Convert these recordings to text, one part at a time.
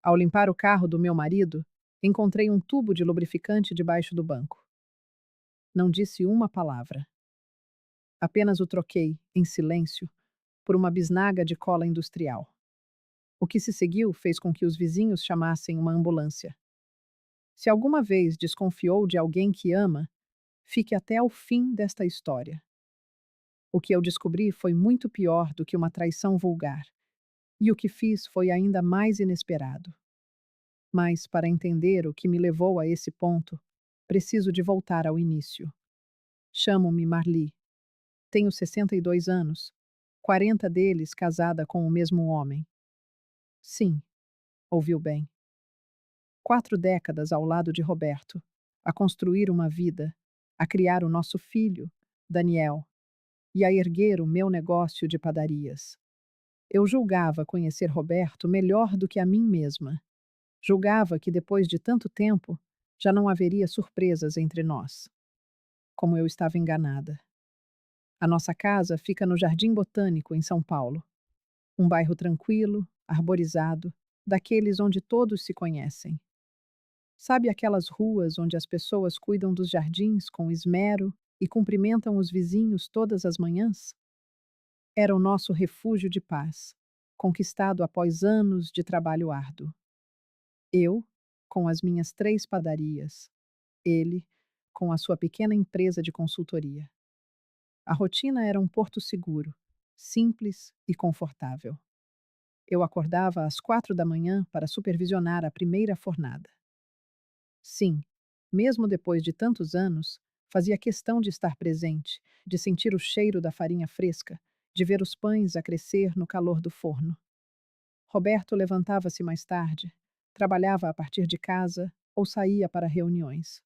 Ao limpar o carro do meu marido, encontrei um tubo de lubrificante debaixo do banco. Não disse uma palavra. Apenas o troquei, em silêncio, por uma bisnaga de cola industrial. O que se seguiu fez com que os vizinhos chamassem uma ambulância. Se alguma vez desconfiou de alguém que ama, fique até o fim desta história. O que eu descobri foi muito pior do que uma traição vulgar, e o que fiz foi ainda mais inesperado. Mas, para entender o que me levou a esse ponto, preciso de voltar ao início. Chamo-me Marli. Tenho 62 anos, 40 deles casada com o mesmo homem. Sim, ouviu bem. 4 décadas ao lado de Roberto, a construir uma vida, a criar o nosso filho, Daniel, e a erguer o meu negócio de padarias. Eu julgava conhecer Roberto melhor do que a mim mesma. Julgava que depois de tanto tempo já não haveria surpresas entre nós. Como eu estava enganada. A nossa casa fica no Jardim Botânico, em São Paulo. Um bairro tranquilo, arborizado, daqueles onde todos se conhecem. Sabe aquelas ruas onde as pessoas cuidam dos jardins com esmero e cumprimentam os vizinhos todas as manhãs? Era o nosso refúgio de paz, conquistado após anos de trabalho árduo. Eu, com as minhas 3 padarias, ele, com a sua pequena empresa de consultoria. A rotina era um porto seguro, simples e confortável. Eu acordava às 4 da manhã para supervisionar a primeira fornada. Sim, mesmo depois de tantos anos, fazia questão de estar presente, de sentir o cheiro da farinha fresca, de ver os pães a crescer no calor do forno. Roberto levantava-se mais tarde, trabalhava a partir de casa ou saía para reuniões.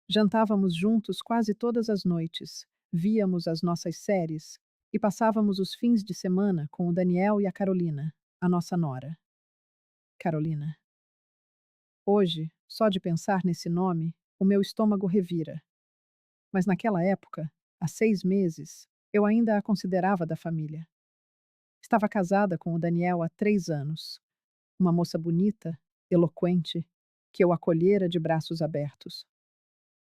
Jantávamos juntos quase todas as noites, víamos as nossas séries e passávamos os fins de semana com o Daniel e a Carolina, a nossa nora. Carolina. Hoje, só de pensar nesse nome, o meu estômago revira. Mas naquela época, há 6 meses, eu ainda a considerava da família. Estava casada com o Daniel há 3 anos. Uma moça bonita, eloquente, que eu acolhera de braços abertos.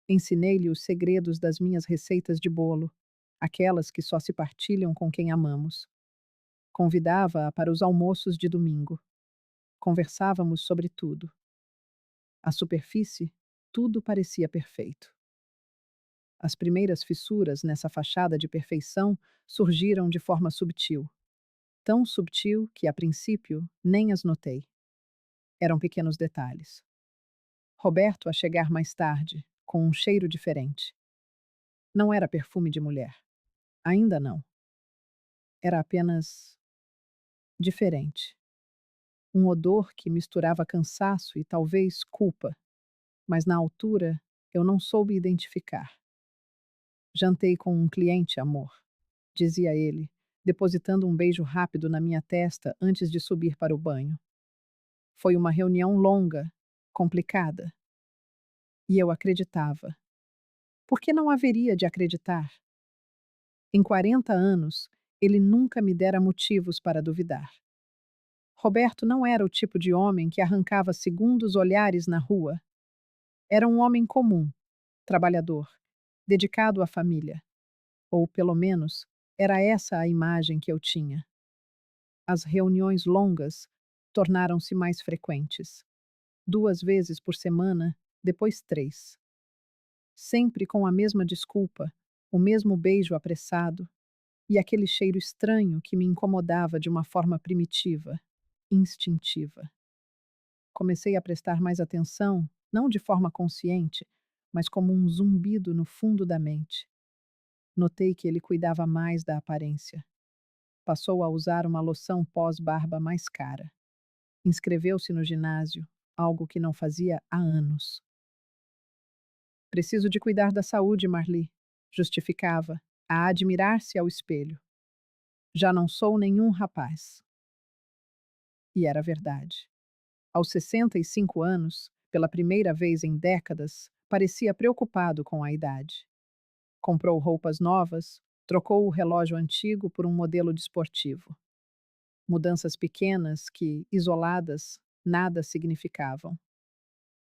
Ensinei-lhe os segredos das minhas receitas de bolo, aquelas que só se partilham com quem amamos. Convidava-a para os almoços de domingo. Conversávamos sobre tudo. À superfície, tudo parecia perfeito. As primeiras fissuras nessa fachada de perfeição surgiram de forma subtil. Tão subtil que, a princípio, nem as notei. Eram pequenos detalhes. Roberto a chegar mais tarde, com um cheiro diferente. Não era perfume de mulher. Ainda não. Era apenas diferente. Um odor que misturava cansaço e talvez culpa, mas na altura eu não soube identificar. Jantei com um cliente, amor, dizia ele, depositando um beijo rápido na minha testa antes de subir para o banho. Foi uma reunião longa, complicada. E eu acreditava. Por que não haveria de acreditar? Em 40 anos, ele nunca me dera motivos para duvidar. Roberto não era o tipo de homem que arrancava segundos olhares na rua. Era um homem comum, trabalhador, dedicado à família. Ou, pelo menos, era essa a imagem que eu tinha. As reuniões longas tornaram-se mais frequentes. 2 vezes por semana, depois 3. Sempre com a mesma desculpa, o mesmo beijo apressado e aquele cheiro estranho que me incomodava de uma forma primitiva, instintiva. Comecei a prestar mais atenção, não de forma consciente, mas como um zumbido no fundo da mente. Notei que ele cuidava mais da aparência. Passou a usar uma loção pós-barba mais cara. Inscreveu-se no ginásio, algo que não fazia há anos. Preciso de cuidar da saúde, Marli, justificava, a admirar-se ao espelho. Já não sou nenhum rapaz. E era verdade. Aos 65 anos, pela primeira vez em décadas, parecia preocupado com a idade. Comprou roupas novas, trocou o relógio antigo por um modelo desportivo. Mudanças pequenas que, isoladas, nada significavam.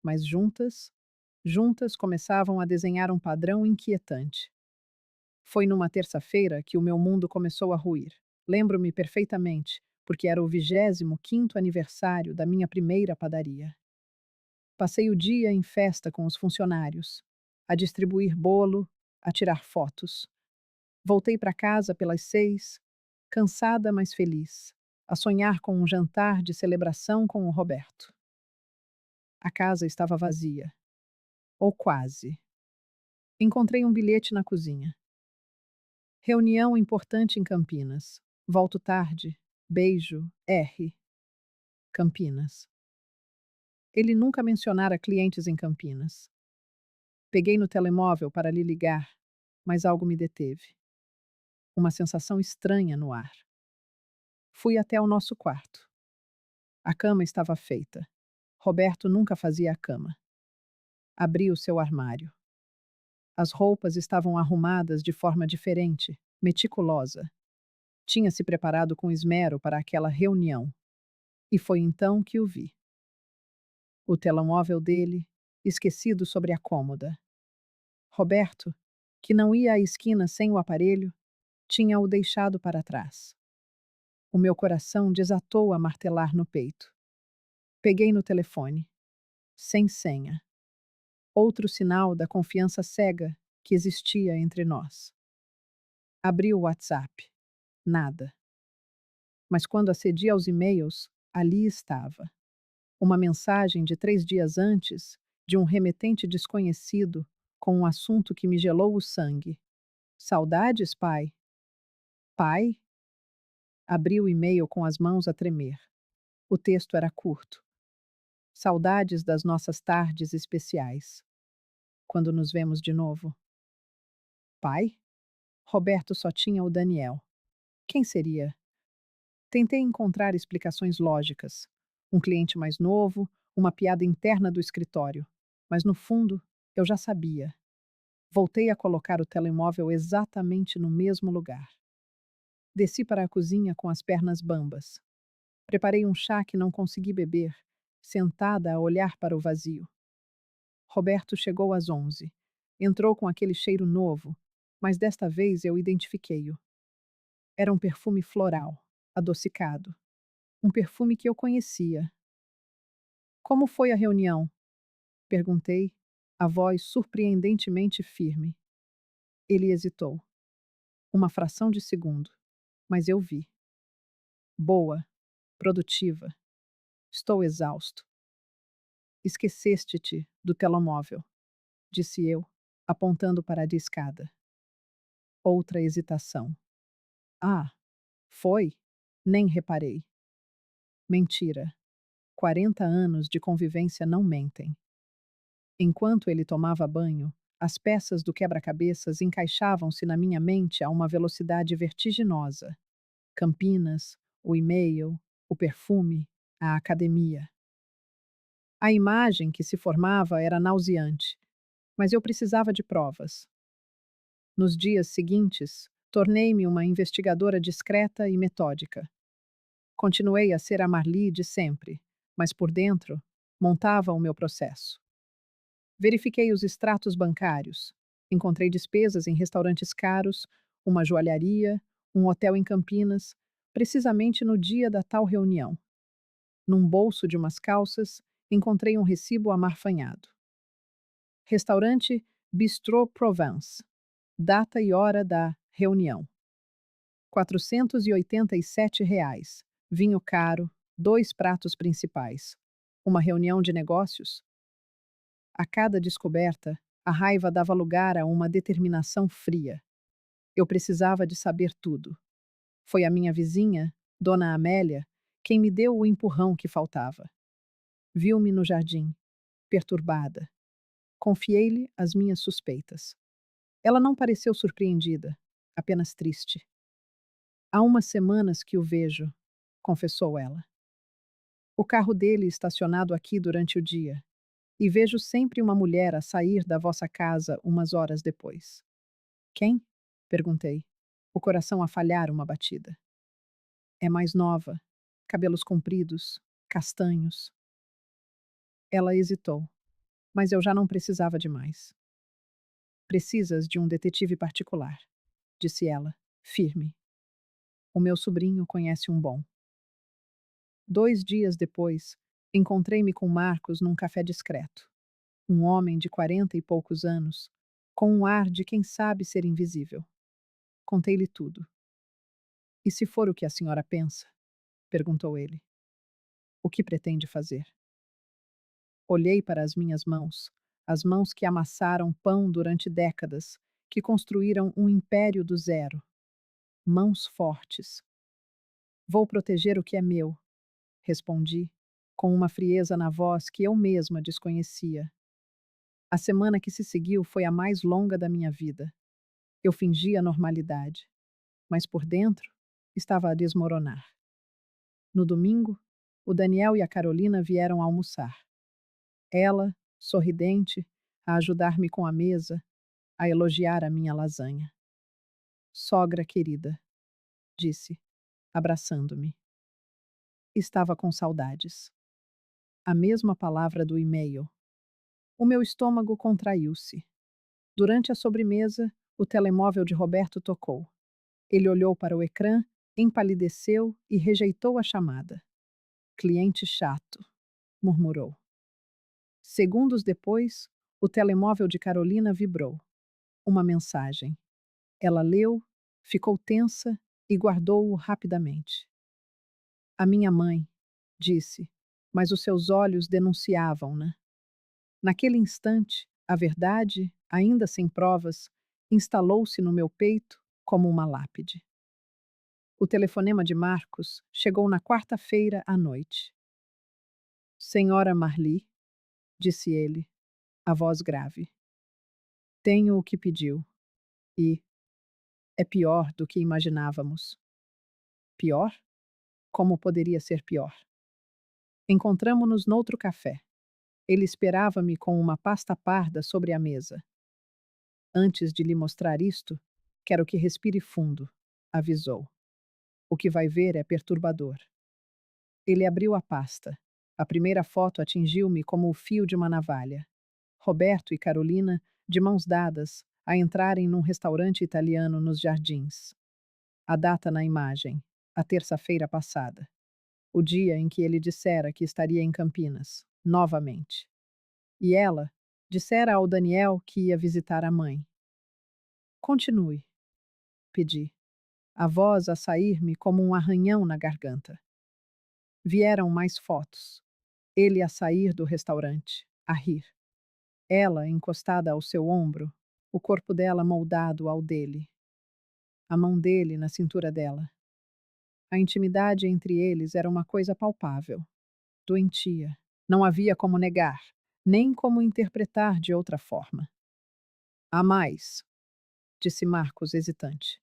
Mas juntas começavam a desenhar um padrão inquietante. Foi numa terça-feira que o meu mundo começou a ruir. Lembro-me perfeitamente, porque era o 25º aniversário da minha primeira padaria. Passei o dia em festa com os funcionários, a distribuir bolo, a tirar fotos. Voltei para casa pelas 6, cansada mas feliz, a sonhar com um jantar de celebração com o Roberto. A casa estava vazia, ou quase. Encontrei um bilhete na cozinha. Reunião importante em Campinas. Volto tarde. Beijo. R. Campinas. Ele nunca mencionara clientes em Campinas. Peguei no telemóvel para lhe ligar, mas algo me deteve. Uma sensação estranha no ar. Fui até o nosso quarto. A cama estava feita. Roberto nunca fazia a cama. Abri o seu armário. As roupas estavam arrumadas de forma diferente, meticulosa. Tinha se preparado com esmero para aquela reunião. E foi então que o vi. O telemóvel dele, esquecido sobre a cômoda. Roberto, que não ia à esquina sem o aparelho, tinha-o deixado para trás. O meu coração desatou a martelar no peito. Peguei no telefone. Sem senha. Outro sinal da confiança cega que existia entre nós. Abri o WhatsApp. Nada. Mas quando acedi aos e-mails, ali estava. Uma mensagem de 3 dias antes, de um remetente desconhecido, com um assunto que me gelou o sangue. Saudades, pai? Pai? Abri o e-mail com as mãos a tremer. O texto era curto. Saudades das nossas tardes especiais. Quando nos vemos de novo. Pai? Roberto só tinha o Daniel. Quem seria? Tentei encontrar explicações lógicas. Um cliente mais novo, uma piada interna do escritório. Mas no fundo, eu já sabia. Voltei a colocar o telemóvel exatamente no mesmo lugar. Desci para a cozinha com as pernas bambas. Preparei um chá que não consegui beber, sentada a olhar para o vazio. Roberto chegou às 11. Entrou com aquele cheiro novo, mas desta vez eu identifiquei-o. Era um perfume floral, adocicado. Um perfume que eu conhecia. Como foi a reunião? Perguntei, a voz surpreendentemente firme. Ele hesitou. Uma fração de segundo, mas eu vi. Boa, produtiva. Estou exausto. Esqueceste-te do telemóvel, disse eu, apontando para a escada. Outra hesitação. Ah, foi? Nem reparei. Mentira. 40 anos de convivência não mentem. Enquanto ele tomava banho, as peças do quebra-cabeças encaixavam-se na minha mente a uma velocidade vertiginosa. Campinas, o e-mail, o perfume, a academia. A imagem que se formava era nauseante, mas eu precisava de provas. Nos dias seguintes, tornei-me uma investigadora discreta e metódica. Continuei a ser a Marli de sempre, mas por dentro, montava o meu processo. Verifiquei os extratos bancários. Encontrei despesas em restaurantes caros, uma joalharia, um hotel em Campinas, precisamente no dia da tal reunião. Num bolso de umas calças, encontrei um recibo amarfanhado. Restaurante Bistrot Provence. Data e hora da reunião. R$ 487. Vinho caro, 2 pratos principais. Uma reunião de negócios? A cada descoberta, a raiva dava lugar a uma determinação fria. Eu precisava de saber tudo. Foi a minha vizinha, Dona Amélia, quem me deu o empurrão que faltava. Viu-me no jardim, perturbada. Confiei-lhe as minhas suspeitas. Ela não pareceu surpreendida, apenas triste. Há umas semanas que o vejo, confessou ela. O carro dele estacionado aqui durante o dia, e vejo sempre uma mulher a sair da vossa casa umas horas depois. Quem? Perguntei, o coração a falhar uma batida. É mais nova, cabelos compridos, castanhos. Ela hesitou, mas eu já não precisava de mais. Precisas de um detetive particular, disse ela, firme. O meu sobrinho conhece um bom. 2 dias depois, encontrei-me com Marcos num café discreto. Um homem de 40 e poucos anos, com um ar de quem sabe ser invisível. Contei-lhe tudo. E se for o que a senhora pensa? Perguntou ele. O que pretende fazer? Olhei para as mãos que amassaram pão durante décadas, que construíram um império do zero. Mãos fortes. Vou proteger o que é meu, respondi, com uma frieza na voz que eu mesma desconhecia. A semana que se seguiu foi a mais longa da minha vida. Eu fingia normalidade, mas por dentro estava a desmoronar. No domingo, o Daniel e a Carolina vieram almoçar. Ela, sorridente, a ajudar-me com a mesa, a elogiar a minha lasanha. Sogra querida, disse, abraçando-me. Estava com saudades. A mesma palavra do e-mail. O meu estômago contraiu-se. Durante a sobremesa, o telemóvel de Roberto tocou. Ele olhou para o ecrã, empalideceu e rejeitou a chamada. Cliente chato, murmurou. Segundos depois, o telemóvel de Carolina vibrou. Uma mensagem. Ela leu, ficou tensa e guardou-o rapidamente. A minha mãe, disse, mas os seus olhos denunciavam-na. Naquele instante, a verdade, ainda sem provas, instalou-se no meu peito como uma lápide. O telefonema de Marcos chegou na quarta-feira à noite. Senhora Marli, disse ele, a voz grave. Tenho o que pediu. E é pior do que imaginávamos. Pior? Como poderia ser pior? Encontramo-nos noutro café. Ele esperava-me com uma pasta parda sobre a mesa. Antes de lhe mostrar isto, quero que respire fundo, avisou. O que vai ver é perturbador. Ele abriu a pasta. A primeira foto atingiu-me como o fio de uma navalha. Roberto e Carolina, de mãos dadas, a entrarem num restaurante italiano nos jardins. A data na imagem, a terça-feira passada. O dia em que ele dissera que estaria em Campinas, novamente. E ela dissera ao Daniel que ia visitar a mãe. Continue, pedi, a voz a sair-me como um arranhão na garganta. Vieram mais fotos. Ele a sair do restaurante, a rir. Ela encostada ao seu ombro, o corpo dela moldado ao dele. A mão dele na cintura dela. A intimidade entre eles era uma coisa palpável, doentia. Não havia como negar, nem como interpretar de outra forma. Há mais, disse Marcos hesitante.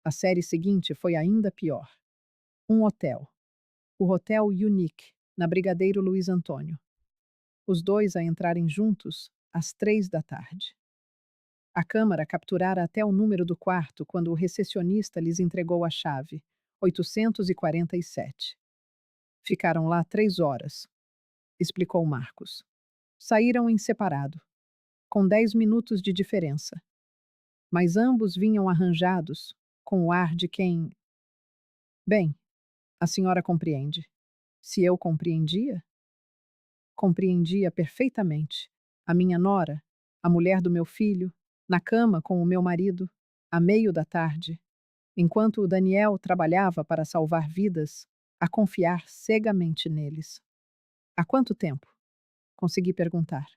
A série seguinte foi ainda pior. Um hotel. O Hotel Unique, na Brigadeiro Luiz Antônio. Os dois a entrarem juntos às 3 da tarde. A câmara capturara até o número do quarto quando o recepcionista lhes entregou a chave, 847. Ficaram lá 3 horas, explicou Marcos. Saíram em separado, com 10 minutos de diferença. Mas ambos vinham arranjados, com o ar de quem. Bem, a senhora compreende. Se eu compreendia? Compreendia perfeitamente. A minha nora, a mulher do meu filho, na cama com o meu marido, à 1:30, enquanto o Daniel trabalhava para salvar vidas, a confiar cegamente neles. Há quanto tempo? Consegui perguntar.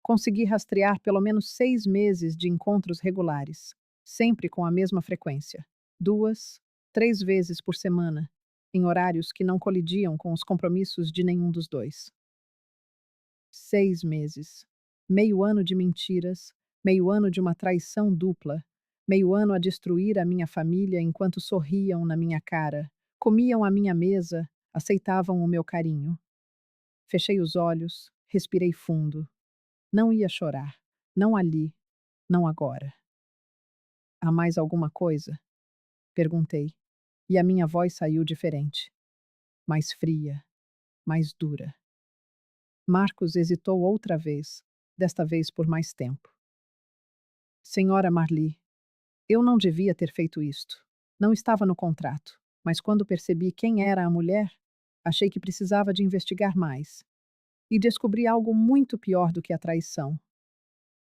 Consegui rastrear pelo menos 6 meses de encontros regulares, sempre com a mesma frequência. 2, 3 vezes por semana, em horários que não colidiam com os compromissos de nenhum dos dois. 6 meses. Meio ano de mentiras, meio ano de uma traição dupla, meio ano a destruir a minha família enquanto sorriam na minha cara, comiam à minha mesa, aceitavam o meu carinho. Fechei os olhos, respirei fundo. Não ia chorar. Não ali. Não agora. Há mais alguma coisa? Perguntei. E a minha voz saiu diferente. Mais fria. Mais dura. Marcos hesitou outra vez, desta vez por mais tempo. Senhora Marli, eu não devia ter feito isto. Não estava no contrato, mas quando percebi quem era a mulher, achei que precisava de investigar mais. E descobri algo muito pior do que a traição.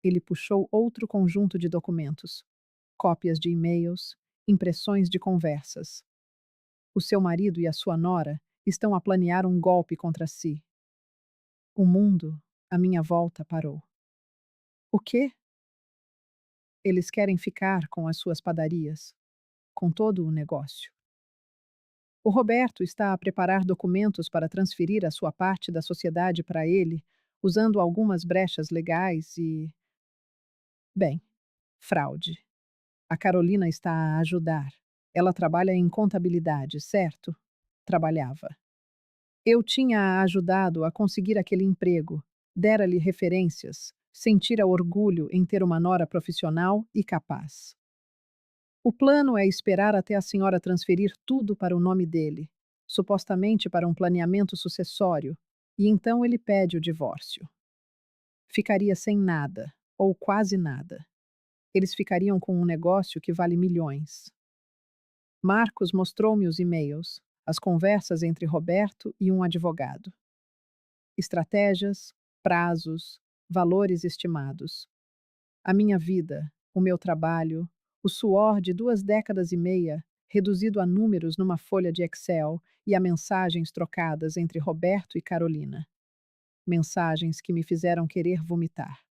Ele puxou outro conjunto de documentos, cópias de e-mails, impressões de conversas. O seu marido e a sua nora estão a planear um golpe contra si. O mundo, à minha volta, parou. O quê? Eles querem ficar com as suas padarias, com todo o negócio. O Roberto está a preparar documentos para transferir a sua parte da sociedade para ele, usando algumas brechas legais e, bem, fraude. A Carolina está a ajudar. Ela trabalha em contabilidade, certo? Trabalhava. Eu tinha a ajudado a conseguir aquele emprego, dera-lhe referências, sentira orgulho em ter uma nora profissional e capaz. O plano é esperar até a senhora transferir tudo para o nome dele, supostamente para um planeamento sucessório, e então ele pede o divórcio. Ficaria sem nada, ou quase nada. Eles ficariam com um negócio que vale milhões. Marcos mostrou-me os e-mails, as conversas entre Roberto e um advogado. Estratégias, prazos, valores estimados. A minha vida, o meu trabalho, o suor de 2 décadas e meia, reduzido a números numa folha de Excel e a mensagens trocadas entre Roberto e Carolina. Mensagens que me fizeram querer vomitar.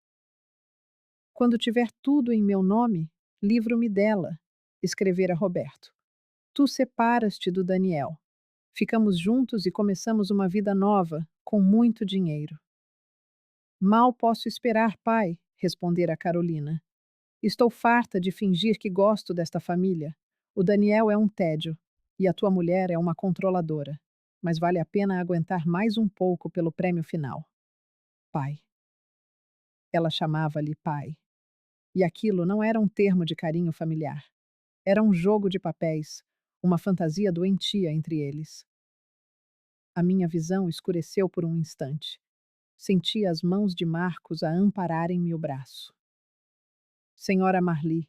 Quando tiver tudo em meu nome, livro-me dela, escrevera Roberto. Tu separas-te do Daniel. Ficamos juntos e começamos uma vida nova, com muito dinheiro. Mal posso esperar, pai, respondera Carolina. Estou farta de fingir que gosto desta família. O Daniel é um tédio, e a tua mulher é uma controladora. Mas vale a pena aguentar mais um pouco pelo prêmio final. Pai. Ela chamava-lhe pai. E aquilo não era um termo de carinho familiar. Era um jogo de papéis, uma fantasia doentia entre eles. A minha visão escureceu por um instante. Senti as mãos de Marcos a ampararem-me o braço. Senhora Marli,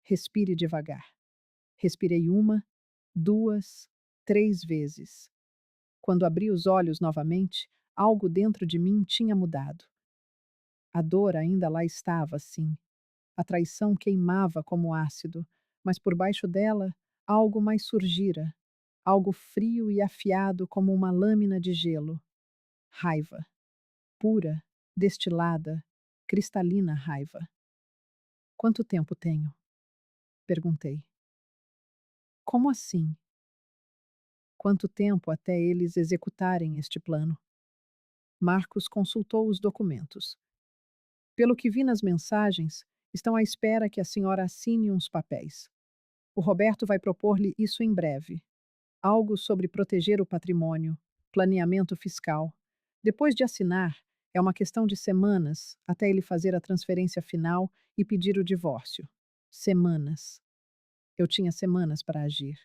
respire devagar. Respirei uma, duas, 3 vezes. Quando abri os olhos novamente, algo dentro de mim tinha mudado. A dor ainda lá estava, sim. A traição queimava como ácido, mas por baixo dela, algo mais surgira. Algo frio e afiado como uma lâmina de gelo. Raiva. Pura, destilada, cristalina raiva. Quanto tempo tenho? Perguntei. Como assim? Quanto tempo até eles executarem este plano? Marcos consultou os documentos. Pelo que vi nas mensagens, estão à espera que a senhora assine uns papéis. O Roberto vai propor-lhe isso em breve. Algo sobre proteger o patrimônio, planeamento fiscal. Depois de assinar, é uma questão de semanas até ele fazer a transferência final e pedir o divórcio. Semanas. Eu tinha semanas para agir.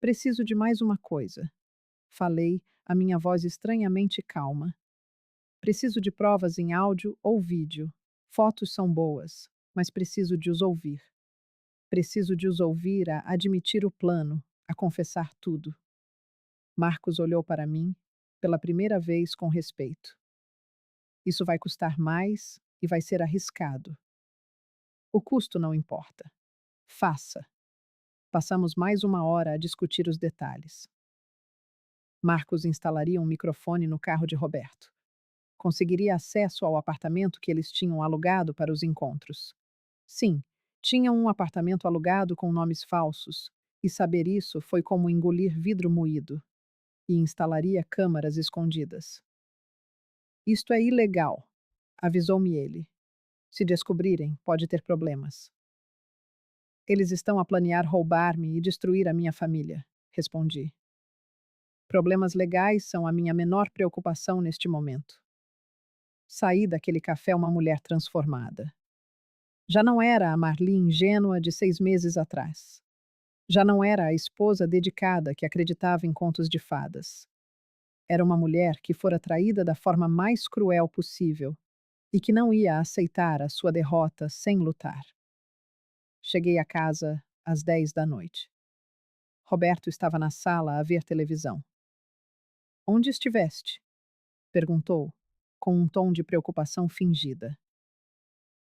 Preciso de mais uma coisa. Falei, a minha voz estranhamente calma. Preciso de provas em áudio ou vídeo. Fotos são boas, mas preciso de os ouvir. Preciso de os ouvir a admitir o plano, a confessar tudo. Marcos olhou para mim, pela primeira vez com respeito. Isso vai custar mais e vai ser arriscado. O custo não importa. Faça. Passamos mais uma hora a discutir os detalhes. Marcos instalaria um microfone no carro de Roberto. Conseguiria acesso ao apartamento que eles tinham alugado para os encontros. Sim, tinham um apartamento alugado com nomes falsos, e saber isso foi como engolir vidro moído. E instalaria câmaras escondidas. Isto é ilegal, avisou-me ele. Se descobrirem, pode ter problemas. Eles estão a planear roubar-me e destruir a minha família, respondi. Problemas legais são a minha menor preocupação neste momento. Saí daquele café uma mulher transformada. Já não era a Marli ingênua de 6 meses atrás. Já não era a esposa dedicada que acreditava em contos de fadas. Era uma mulher que fora traída da forma mais cruel possível e que não ia aceitar a sua derrota sem lutar. Cheguei a casa às 10 da noite. Roberto estava na sala a ver televisão. Onde estiveste? Perguntou, com um tom de preocupação fingida.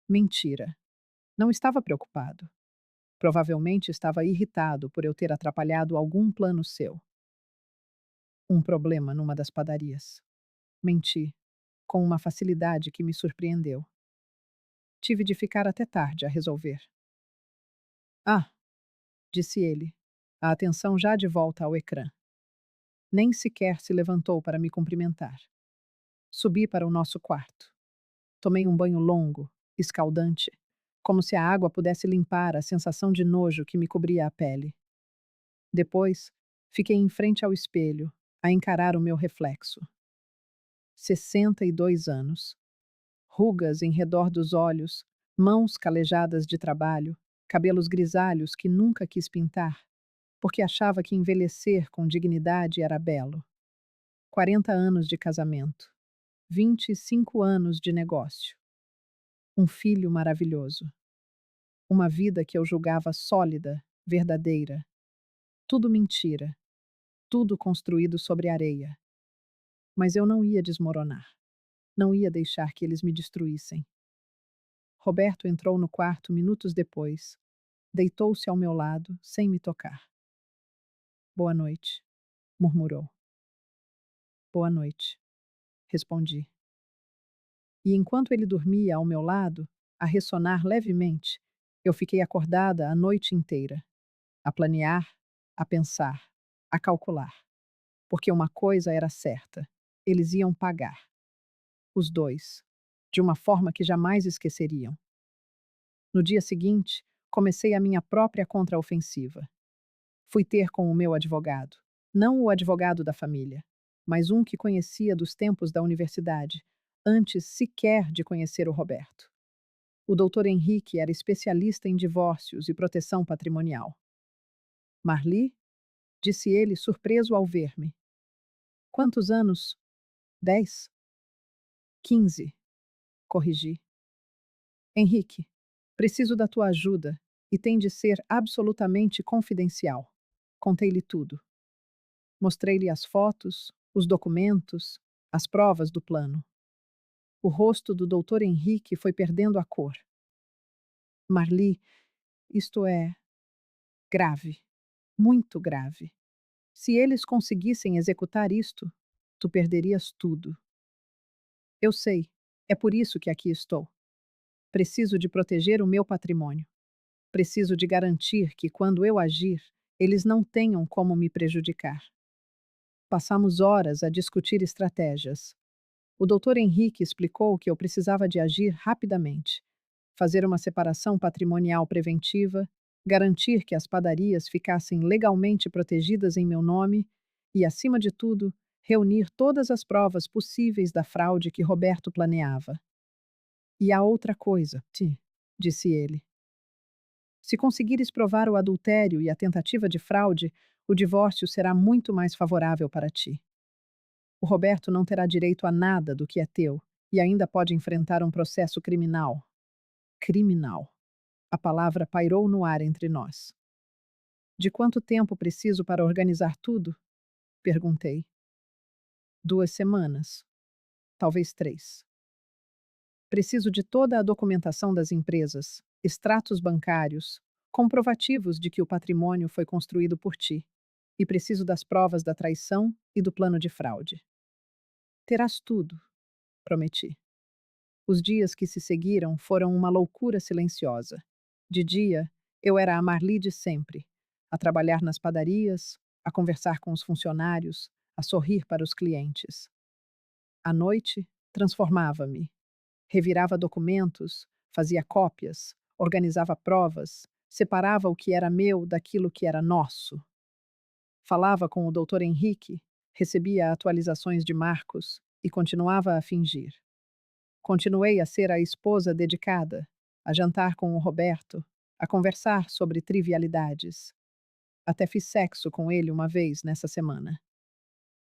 Mentira. Não estava preocupado. Provavelmente estava irritado por eu ter atrapalhado algum plano seu. Um problema numa das padarias. Menti, com uma facilidade que me surpreendeu. Tive de ficar até tarde a resolver. Ah, disse ele, a atenção já de volta ao ecrã. Nem sequer se levantou para me cumprimentar. Subi para o nosso quarto. Tomei um banho longo, escaldante, como se a água pudesse limpar a sensação de nojo que me cobria a pele. Depois, fiquei em frente ao espelho, a encarar o meu reflexo. 62 anos. Rugas em redor dos olhos, mãos calejadas de trabalho, cabelos grisalhos que nunca quis pintar, porque achava que envelhecer com dignidade era belo. 40 anos de casamento. 25 anos de negócio. Um filho maravilhoso. Uma vida que eu julgava sólida, verdadeira. Tudo mentira. Tudo construído sobre areia. Mas eu não ia desmoronar. Não ia deixar que eles me destruíssem. Roberto entrou no quarto minutos depois. Deitou-se ao meu lado, sem me tocar. Boa noite, murmurou. Boa noite, respondi. E enquanto ele dormia ao meu lado, a ressonar levemente, eu fiquei acordada a noite inteira, a planear, a pensar, a calcular. Porque uma coisa era certa: eles iam pagar. Os dois, de uma forma que jamais esqueceriam. No dia seguinte, comecei a minha própria contraofensiva. Fui ter com o meu advogado, não o advogado da família, mas um que conhecia dos tempos da universidade, antes sequer de conhecer o Roberto. O doutor Henrique era especialista em divórcios e proteção patrimonial. Marli? Disse ele, surpreso ao ver-me. Quantos anos? 10? 15. Corrigi. Henrique, preciso da tua ajuda e tem de ser absolutamente confidencial. Contei-lhe tudo. Mostrei-lhe as fotos, os documentos, as provas do plano. O rosto do doutor Henrique foi perdendo a cor. Marli, isto é grave, muito grave. Se eles conseguissem executar isto, tu perderias tudo. Eu sei, é por isso que aqui estou. Preciso de proteger o meu patrimônio. Preciso de garantir que, quando eu agir, eles não tenham como me prejudicar. Passamos horas a discutir estratégias. O doutor Henrique explicou que eu precisava de agir rapidamente, fazer uma separação patrimonial preventiva, garantir que as padarias ficassem legalmente protegidas em meu nome e, acima de tudo, reunir todas as provas possíveis da fraude que Roberto planeava. E há outra coisa, disse ele. Se conseguires provar o adultério e a tentativa de fraude, o divórcio será muito mais favorável para ti. O Roberto não terá direito a nada do que é teu e ainda pode enfrentar um processo criminal. Criminal. A palavra pairou no ar entre nós. De quanto tempo preciso para organizar tudo? Perguntei. 2 semanas. Talvez 3. Preciso de toda a documentação das empresas, extratos bancários, comprovativos de que o patrimônio foi construído por ti. E preciso das provas da traição e do plano de fraude. Terás tudo, prometi. Os dias que se seguiram foram uma loucura silenciosa. De dia, eu era a Marli de sempre, a trabalhar nas padarias, a conversar com os funcionários, a sorrir para os clientes. À noite, transformava-me. Revirava documentos, fazia cópias, organizava provas, separava o que era meu daquilo que era nosso. Falava com o doutor Henrique, recebia atualizações de Marcos e continuava a fingir. Continuei a ser a esposa dedicada, a jantar com o Roberto, a conversar sobre trivialidades. Até fiz sexo com ele uma vez nessa semana.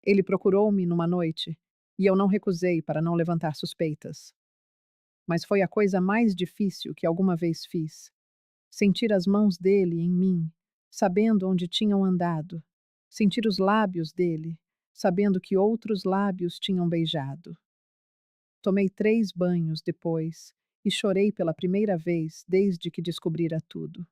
Ele procurou-me numa noite, e eu não recusei para não levantar suspeitas. Mas foi a coisa mais difícil que alguma vez fiz. Sentir as mãos dele em mim, sabendo onde tinham andado. Sentir os lábios dele, sabendo que outros lábios tinham beijado. Tomei 3 banhos depois e chorei pela primeira vez desde que descobrira tudo.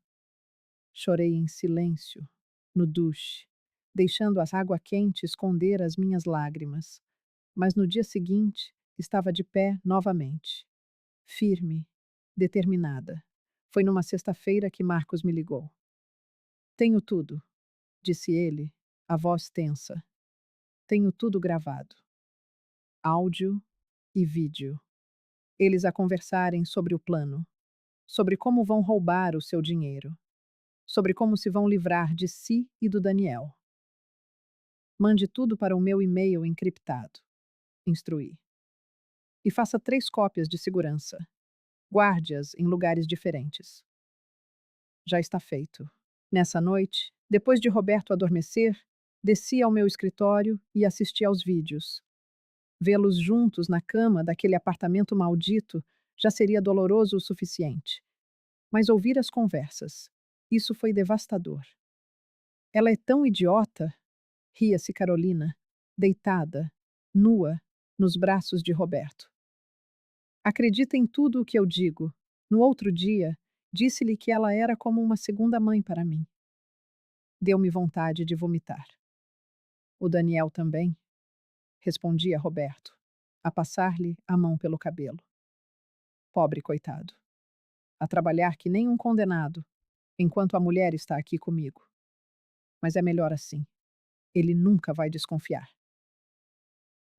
Chorei em silêncio, no duche, deixando a água quente esconder as minhas lágrimas. Mas no dia seguinte estava de pé novamente, firme, determinada. Foi numa sexta-feira que Marcos me ligou. Tenho tudo, disse ele, a voz tensa. Tenho tudo gravado. Áudio e vídeo. Eles a conversarem sobre o plano, sobre como vão roubar o seu dinheiro, sobre como se vão livrar de si e do Daniel. Mande tudo para o meu e-mail encriptado, instruí. E faça 3 cópias de segurança. Guarde-as em lugares diferentes. Já está feito. Nessa noite, depois de Roberto adormecer, desci ao meu escritório e assisti aos vídeos. Vê-los juntos na cama daquele apartamento maldito já seria doloroso o suficiente. Mas ouvir as conversas, isso foi devastador. Ela é tão idiota, ria-se Carolina, deitada, nua, nos braços de Roberto. Acredita em tudo o que eu digo. No outro dia, disse-lhe que ela era como uma segunda mãe para mim. Deu-me vontade de vomitar. O Daniel também, respondia Roberto, a passar-lhe a mão pelo cabelo. Pobre coitado. A trabalhar que nem um condenado, enquanto a mulher está aqui comigo. Mas é melhor assim. Ele nunca vai desconfiar.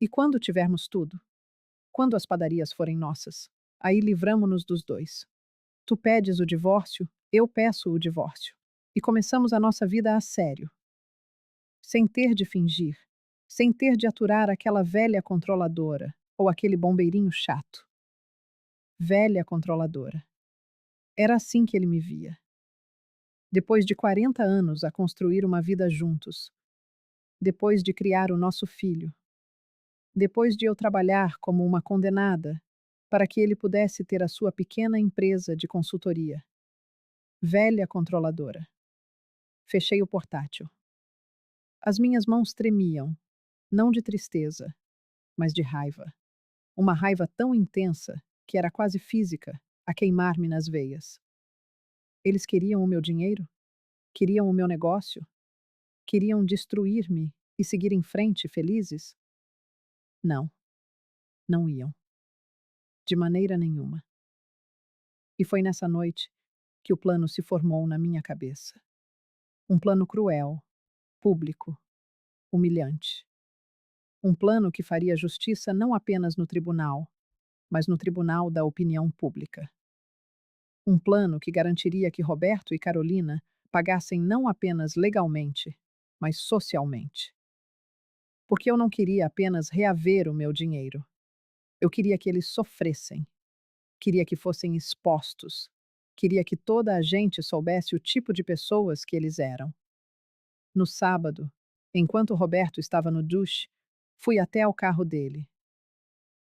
E quando tivermos tudo? Quando as padarias forem nossas? Aí livramo-nos dos dois. Tu pedes o divórcio, eu peço o divórcio. E começamos a nossa vida a sério. Sem ter de fingir, sem ter de aturar aquela velha controladora ou aquele bombeirinho chato. Velha controladora. Era assim que ele me via. Depois de 40 anos a construir uma vida juntos, depois de criar o nosso filho, depois de eu trabalhar como uma condenada para que ele pudesse ter a sua pequena empresa de consultoria. Velha controladora. Fechei o portátil. As minhas mãos tremiam, não de tristeza, mas de raiva. Uma raiva tão intensa que era quase física, a queimar-me nas veias. Eles queriam o meu dinheiro? Queriam o meu negócio? Queriam destruir-me e seguir em frente felizes? Não, não iam. De maneira nenhuma. E foi nessa noite que o plano se formou na minha cabeça. Um plano cruel, público, humilhante. Um plano que faria justiça não apenas no tribunal, mas no tribunal da opinião pública. Um plano que garantiria que Roberto e Carolina pagassem não apenas legalmente, mas socialmente. Porque eu não queria apenas reaver o meu dinheiro. Eu queria que eles sofressem. Queria que fossem expostos. Queria que toda a gente soubesse o tipo de pessoas que eles eram. No sábado, enquanto Roberto estava no duche, fui até ao carro dele.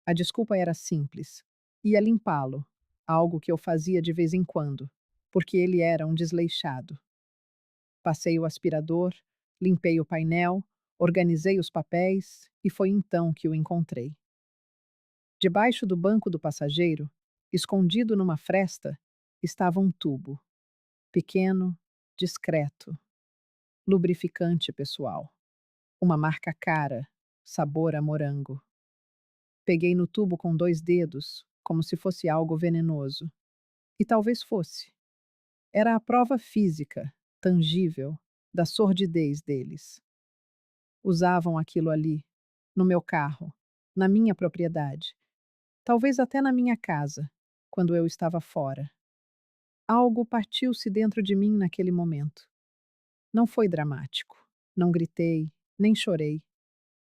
A desculpa era simples. Ia limpá-lo, algo que eu fazia de vez em quando, porque ele era um desleixado. Passei o aspirador, limpei o painel, organizei os papéis e foi então que o encontrei. Debaixo do banco do passageiro, escondido numa fresta, estava um tubo. Pequeno, discreto, lubrificante pessoal. Uma marca cara, sabor a morango. Peguei no tubo com 2 dedos, como se fosse algo venenoso. E talvez fosse. Era a prova física, tangível, da sordidez deles. Usavam aquilo ali, no meu carro, na minha propriedade, talvez até na minha casa, quando eu estava fora. Algo partiu-se dentro de mim naquele momento. Não foi dramático. Não gritei, nem chorei.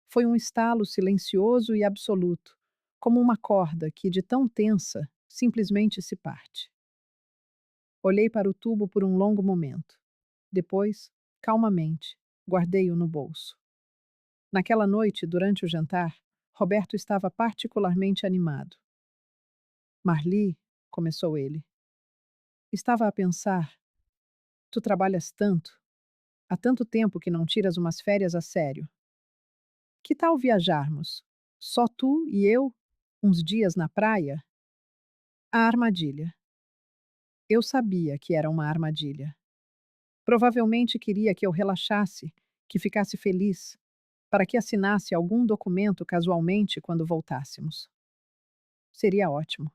Foi um estalo silencioso e absoluto, como uma corda que, de tão tensa, simplesmente se parte. Olhei para o tubo por um longo momento. Depois, calmamente, guardei-o no bolso. Naquela noite, durante o jantar, Roberto estava particularmente animado. Marli, começou ele, estava a pensar: tu trabalhas tanto, há tanto tempo que não tiras umas férias a sério. Que tal viajarmos? Só tu e eu, uns dias na praia? A armadilha. Eu sabia que era uma armadilha. Provavelmente queria que eu relaxasse, que ficasse feliz, para que assinasse algum documento casualmente quando voltássemos. Seria ótimo.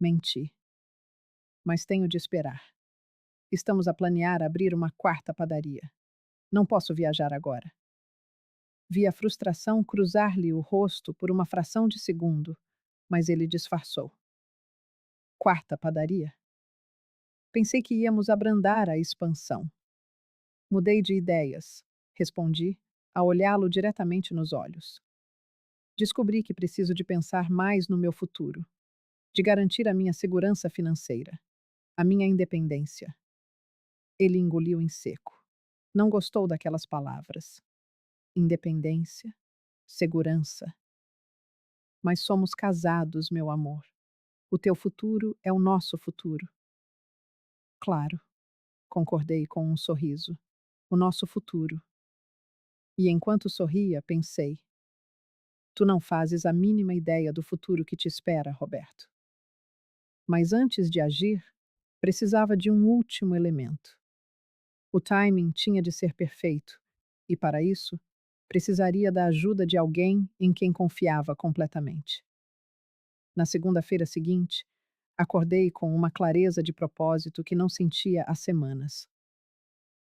Menti. Mas tenho de esperar. Estamos a planear abrir uma quarta padaria. Não posso viajar agora. Vi a frustração cruzar-lhe o rosto por uma fração de segundo, mas ele disfarçou. Quarta padaria? Pensei que íamos abrandar a expansão. Mudei de ideias, respondi, a olhá-lo diretamente nos olhos. Descobri que preciso de pensar mais no meu futuro, de garantir a minha segurança financeira, a minha independência. Ele engoliu em seco. Não gostou daquelas palavras. Independência, segurança. Mas somos casados, meu amor. O teu futuro é o nosso futuro. Claro, concordei com um sorriso. O nosso futuro. E enquanto sorria, pensei: tu não fazes a mínima ideia do futuro que te espera, Roberto. Mas antes de agir, precisava de um último elemento. O timing tinha de ser perfeito, e para isso, precisaria da ajuda de alguém em quem confiava completamente. Na segunda-feira seguinte, acordei com uma clareza de propósito que não sentia há semanas.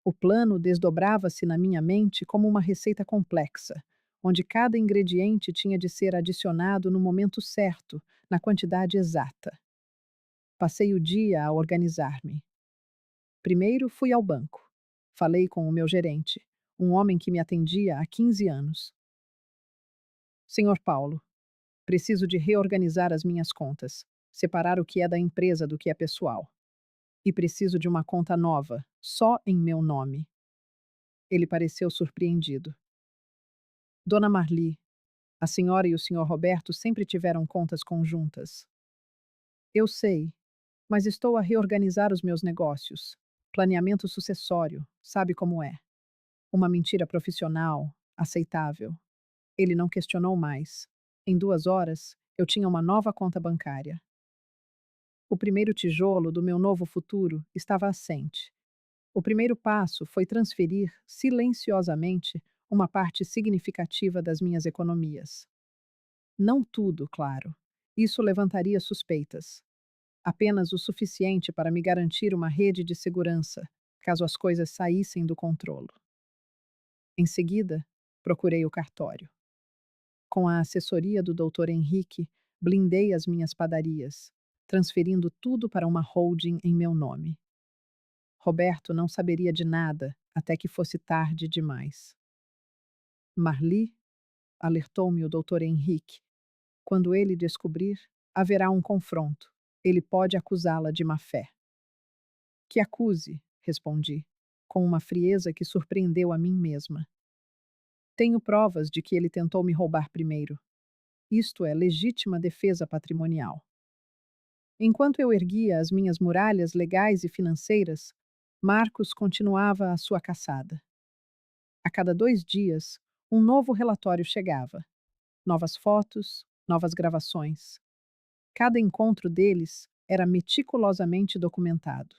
O plano desdobrava-se na minha mente como uma receita complexa, onde cada ingrediente tinha de ser adicionado no momento certo, na quantidade exata. Passei o dia a organizar-me. Primeiro fui ao banco. Falei com o meu gerente, um homem que me atendia há 15 anos. Senhor Paulo, preciso de reorganizar as minhas contas, separar o que é da empresa do que é pessoal. E preciso de uma conta nova, só em meu nome. Ele pareceu surpreendido. Dona Marli, a senhora e o senhor Roberto sempre tiveram contas conjuntas. Eu sei, mas estou a reorganizar os meus negócios. Planeamento sucessório, sabe como é? Uma mentira profissional, aceitável. Ele não questionou mais. Em 2 horas, eu tinha uma nova conta bancária. O primeiro tijolo do meu novo futuro estava assente. O primeiro passo foi transferir, silenciosamente, uma parte significativa das minhas economias. Não tudo, claro. Isso levantaria suspeitas. Apenas o suficiente para me garantir uma rede de segurança, caso as coisas saíssem do controle. Em seguida, procurei o cartório. Com a assessoria do Dr. Henrique, blindei as minhas padarias, transferindo tudo para uma holding em meu nome. Roberto não saberia de nada até que fosse tarde demais. Marli, alertou-me o Dr. Henrique, quando ele descobrir, haverá um confronto. Ele pode acusá-la de má-fé. Que acuse, respondi, com uma frieza que surpreendeu a mim mesma. Tenho provas de que ele tentou me roubar primeiro. Isto é legítima defesa patrimonial. Enquanto eu erguia as minhas muralhas legais e financeiras, Marcos continuava a sua caçada. A cada 2 dias, um novo relatório chegava. Novas fotos, novas gravações. Cada encontro deles era meticulosamente documentado.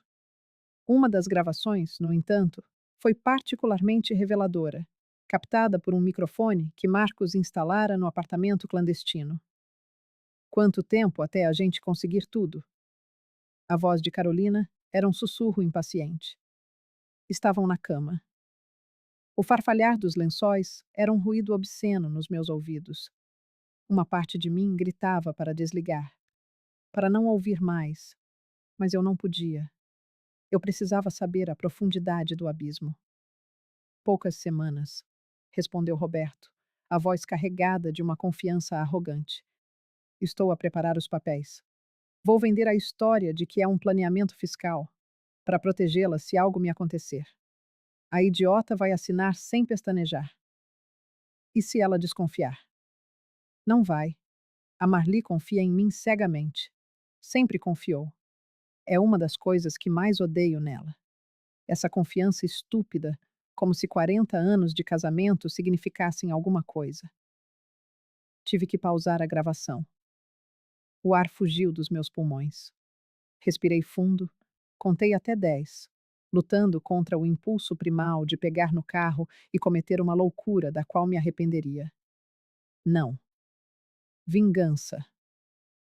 Uma das gravações, no entanto, foi particularmente reveladora, captada por um microfone que Marcos instalara no apartamento clandestino. Quanto tempo até a gente conseguir tudo? A voz de Carolina era um sussurro impaciente. Estavam na cama. O farfalhar dos lençóis era um ruído obsceno nos meus ouvidos. Uma parte de mim gritava para desligar, para não ouvir mais, mas eu não podia. Eu precisava saber a profundidade do abismo. Poucas semanas, respondeu Roberto, a voz carregada de uma confiança arrogante. Estou a preparar os papéis. Vou vender a história de que é um planeamento fiscal, para protegê-la se algo me acontecer. A idiota vai assinar sem pestanejar. E se ela desconfiar? Não vai. A Marli confia em mim cegamente. Sempre confiou. É uma das coisas que mais odeio nela. Essa confiança estúpida, como se 40 anos de casamento significassem alguma coisa. Tive que pausar a gravação. O ar fugiu dos meus pulmões. Respirei fundo, contei até 10, lutando contra o impulso primal de pegar no carro e cometer uma loucura da qual me arrependeria. Não. Vingança.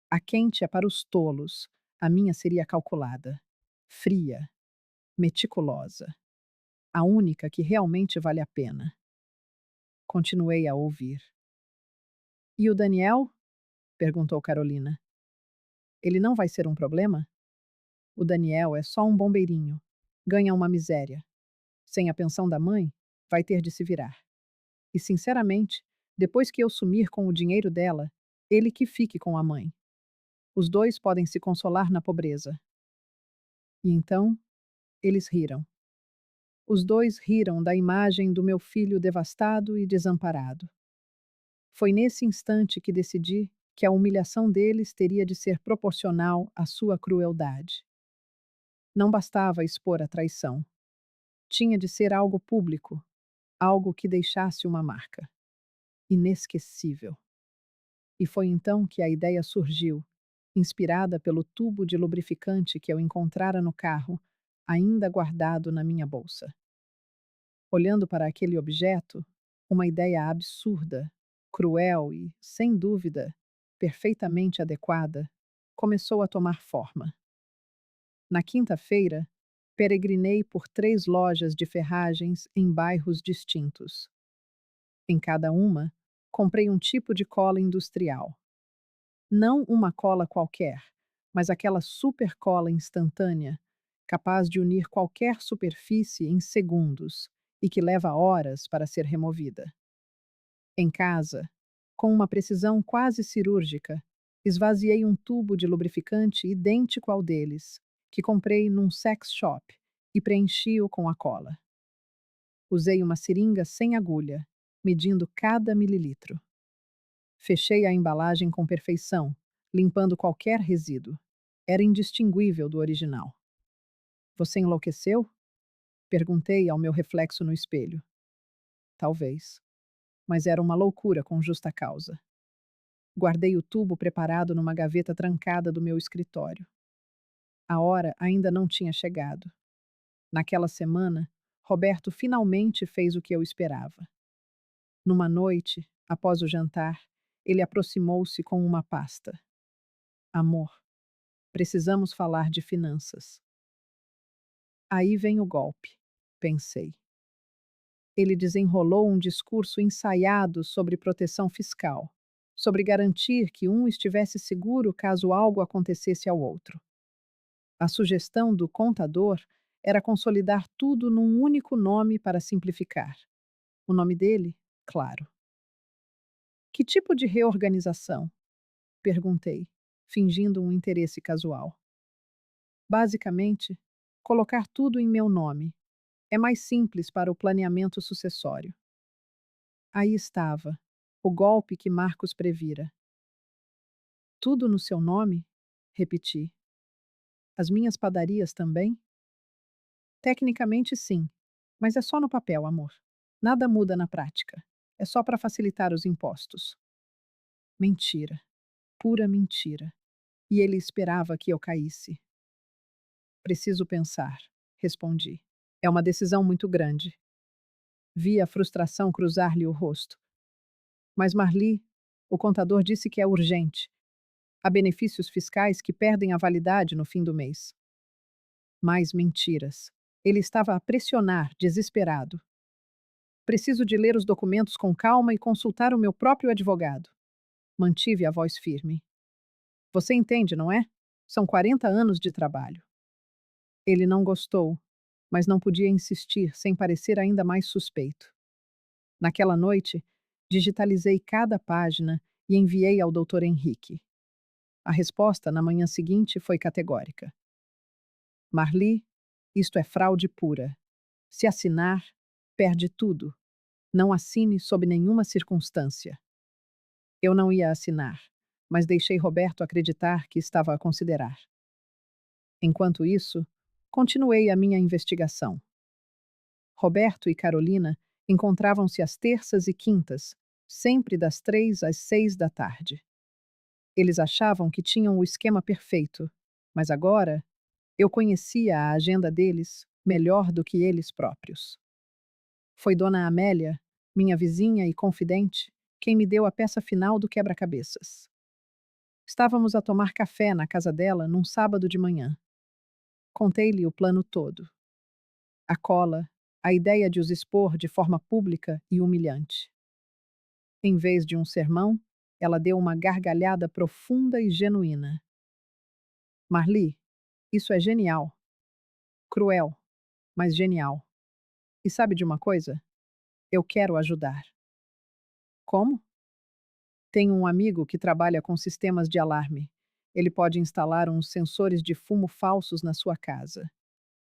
A quente é para os tolos, a minha seria calculada, fria, meticulosa, a única que realmente vale a pena. Continuei a ouvir. E o Daniel? Perguntou Carolina. Ele não vai ser um problema? O Daniel é só um bombeirinho. Ganha uma miséria. Sem a pensão da mãe, vai ter de se virar. E, sinceramente, depois que eu sumir com o dinheiro dela, ele que fique com a mãe. Os dois podem se consolar na pobreza. E então, eles riram. Os dois riram da imagem do meu filho devastado e desamparado. Foi nesse instante que decidi que a humilhação deles teria de ser proporcional à sua crueldade. Não bastava expor a traição. Tinha de ser algo público, algo que deixasse uma marca. Inesquecível. E foi então que a ideia surgiu, inspirada pelo tubo de lubrificante que eu encontrara no carro, ainda guardado na minha bolsa. Olhando para aquele objeto, uma ideia absurda, cruel e, sem dúvida, perfeitamente adequada, começou a tomar forma. Na quinta-feira, peregrinei por 3 lojas de ferragens em bairros distintos. Em cada uma, comprei um tipo de cola industrial. Não uma cola qualquer, mas aquela super cola instantânea, capaz de unir qualquer superfície em segundos e que leva horas para ser removida. Em casa, com uma precisão quase cirúrgica, esvaziei um tubo de lubrificante idêntico ao deles, que comprei num sex shop, e preenchi-o com a cola. Usei uma seringa sem agulha, medindo cada mililitro. Fechei a embalagem com perfeição, limpando qualquer resíduo. Era indistinguível do original. Você enlouqueceu? Perguntei ao meu reflexo no espelho. Talvez. Mas era uma loucura com justa causa. Guardei o tubo preparado numa gaveta trancada do meu escritório. A hora ainda não tinha chegado. Naquela semana, Roberto finalmente fez o que eu esperava. Numa noite, após o jantar, ele aproximou-se com uma pasta. Amor, precisamos falar de finanças. Aí vem o golpe, pensei. Ele desenrolou um discurso ensaiado sobre proteção fiscal, sobre garantir que um estivesse seguro caso algo acontecesse ao outro. A sugestão do contador era consolidar tudo num único nome para simplificar. O nome dele, claro. Que tipo de reorganização? Perguntei, fingindo um interesse casual. Basicamente, colocar tudo em meu nome. É mais simples para o planeamento sucessório. Aí estava, o golpe que Marcos previra. Tudo no seu nome? Repeti. As minhas padarias também? Tecnicamente, sim, mas é só no papel, amor. Nada muda na prática. É só para facilitar os impostos. Mentira. Pura mentira. E ele esperava que eu caísse. Preciso pensar, respondi. É uma decisão muito grande. Vi a frustração cruzar-lhe o rosto. Mas Marli, o contador disse que é urgente. Há benefícios fiscais que perdem a validade no fim do mês. Mais mentiras. Ele estava a pressionar, desesperado. Preciso de ler os documentos com calma e consultar o meu próprio advogado. Mantive a voz firme. Você entende, não é? São 40 anos de trabalho. Ele não gostou, mas não podia insistir sem parecer ainda mais suspeito. Naquela noite, digitalizei cada página e enviei ao Dr. Henrique. A resposta na manhã seguinte foi categórica. Marli, isto é fraude pura. Se assinar, perde tudo. Não assine sob nenhuma circunstância. Eu não ia assinar, mas deixei Roberto acreditar que estava a considerar. Enquanto isso, continuei a minha investigação. Roberto e Carolina encontravam-se às terças e quintas, sempre das 3 às 6 da tarde. Eles achavam que tinham o esquema perfeito, mas agora eu conhecia a agenda deles melhor do que eles próprios. Foi Dona Amélia, minha vizinha e confidente, quem me deu a peça final do quebra-cabeças. Estávamos a tomar café na casa dela num sábado de manhã. Contei-lhe o plano todo. A cola, a ideia de os expor de forma pública e humilhante. Em vez de um sermão, ela deu uma gargalhada profunda e genuína. Marli, isso é genial. Cruel, mas genial. E sabe de uma coisa? Eu quero ajudar. Como? Tenho um amigo que trabalha com sistemas de alarme. Ele pode instalar uns sensores de fumo falsos na sua casa.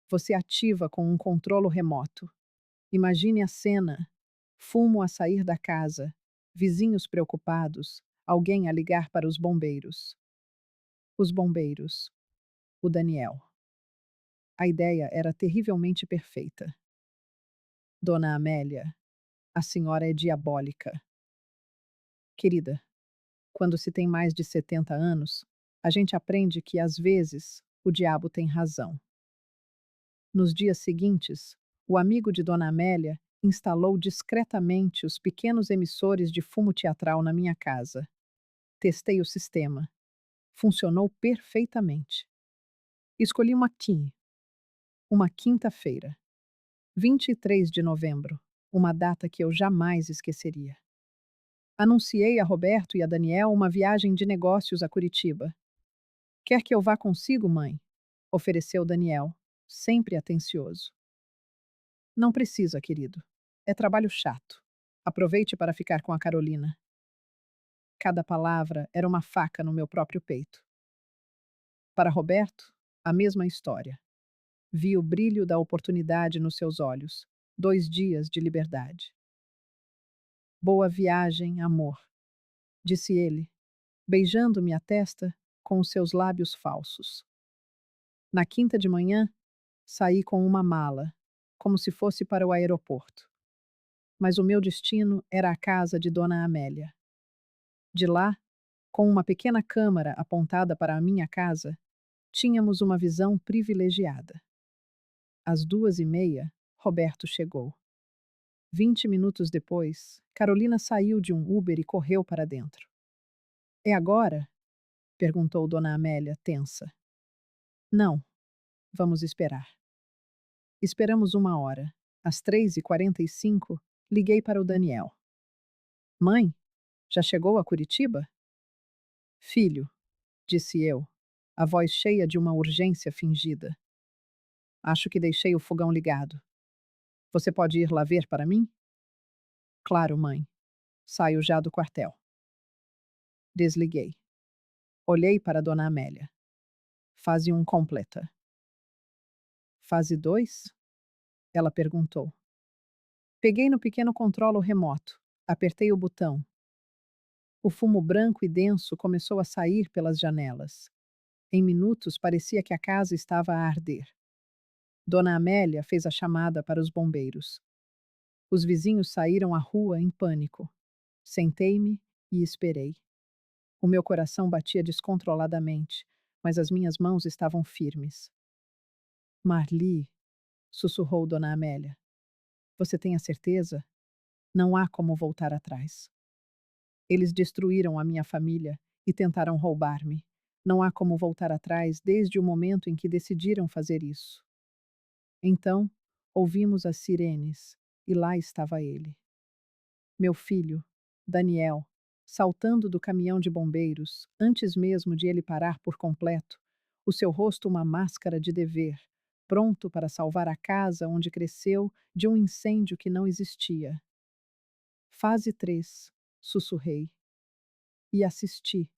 Você ativa com um controlo remoto. Imagine a cena: fumo a sair da casa, vizinhos preocupados, alguém a ligar para os bombeiros. Os bombeiros. O Daniel. A ideia era terrivelmente perfeita. Dona Amélia, a senhora é diabólica. Querida, quando se tem mais de 70 anos, a gente aprende que, às vezes, o diabo tem razão. Nos dias seguintes, o amigo de Dona Amélia instalou discretamente os pequenos emissores de fumo teatral na minha casa. Testei o sistema. Funcionou perfeitamente. Escolhi uma quinta-feira, 23 de novembro, uma data que eu jamais esqueceria. Anunciei a Roberto e a Daniel uma viagem de negócios a Curitiba. Quer que eu vá consigo, mãe? Ofereceu Daniel, sempre atencioso. Não precisa, querido. É trabalho chato. Aproveite para ficar com a Carolina. Cada palavra era uma faca no meu próprio peito. Para Roberto, a mesma história. Vi o brilho da oportunidade nos seus olhos. 2 dias de liberdade. Boa viagem, amor, disse ele, beijando-me a testa com os seus lábios falsos. Na quinta de manhã, saí com uma mala, como se fosse para o aeroporto. Mas o meu destino era a casa de Dona Amélia. De lá, com uma pequena câmara apontada para a minha casa, tínhamos uma visão privilegiada. Às 2h30, Roberto chegou. 20 minutos depois, Carolina saiu de um Uber e correu para dentro. É agora? Perguntou Dona Amélia, tensa. Não, vamos esperar. Esperamos 1 hora. Às 3h45, liguei para o Daniel. Mãe, já chegou a Curitiba? Filho, disse eu, a voz cheia de uma urgência fingida. Acho que deixei o fogão ligado. Você pode ir lá ver para mim? Claro, mãe. Saio já do quartel. Desliguei. Olhei para Dona Amélia. Fase 1 completa. Fase 2? Ela perguntou. Peguei no pequeno controlo remoto. Apertei o botão. O fumo branco e denso começou a sair pelas janelas. Em minutos parecia que a casa estava a arder. Dona Amélia fez a chamada para os bombeiros. Os vizinhos saíram à rua em pânico. Sentei-me e esperei. O meu coração batia descontroladamente, mas as minhas mãos estavam firmes. Marli, sussurrou Dona Amélia. Você tem a certeza? Não há como voltar atrás. Eles destruíram a minha família e tentaram roubar-me. Não há como voltar atrás desde o momento em que decidiram fazer isso. Então, ouvimos as sirenes, e lá estava ele. Meu filho, Daniel, saltando do caminhão de bombeiros, antes mesmo de ele parar por completo, o seu rosto uma máscara de dever, pronto para salvar a casa onde cresceu de um incêndio que não existia. Fase 3, sussurrei. E assisti,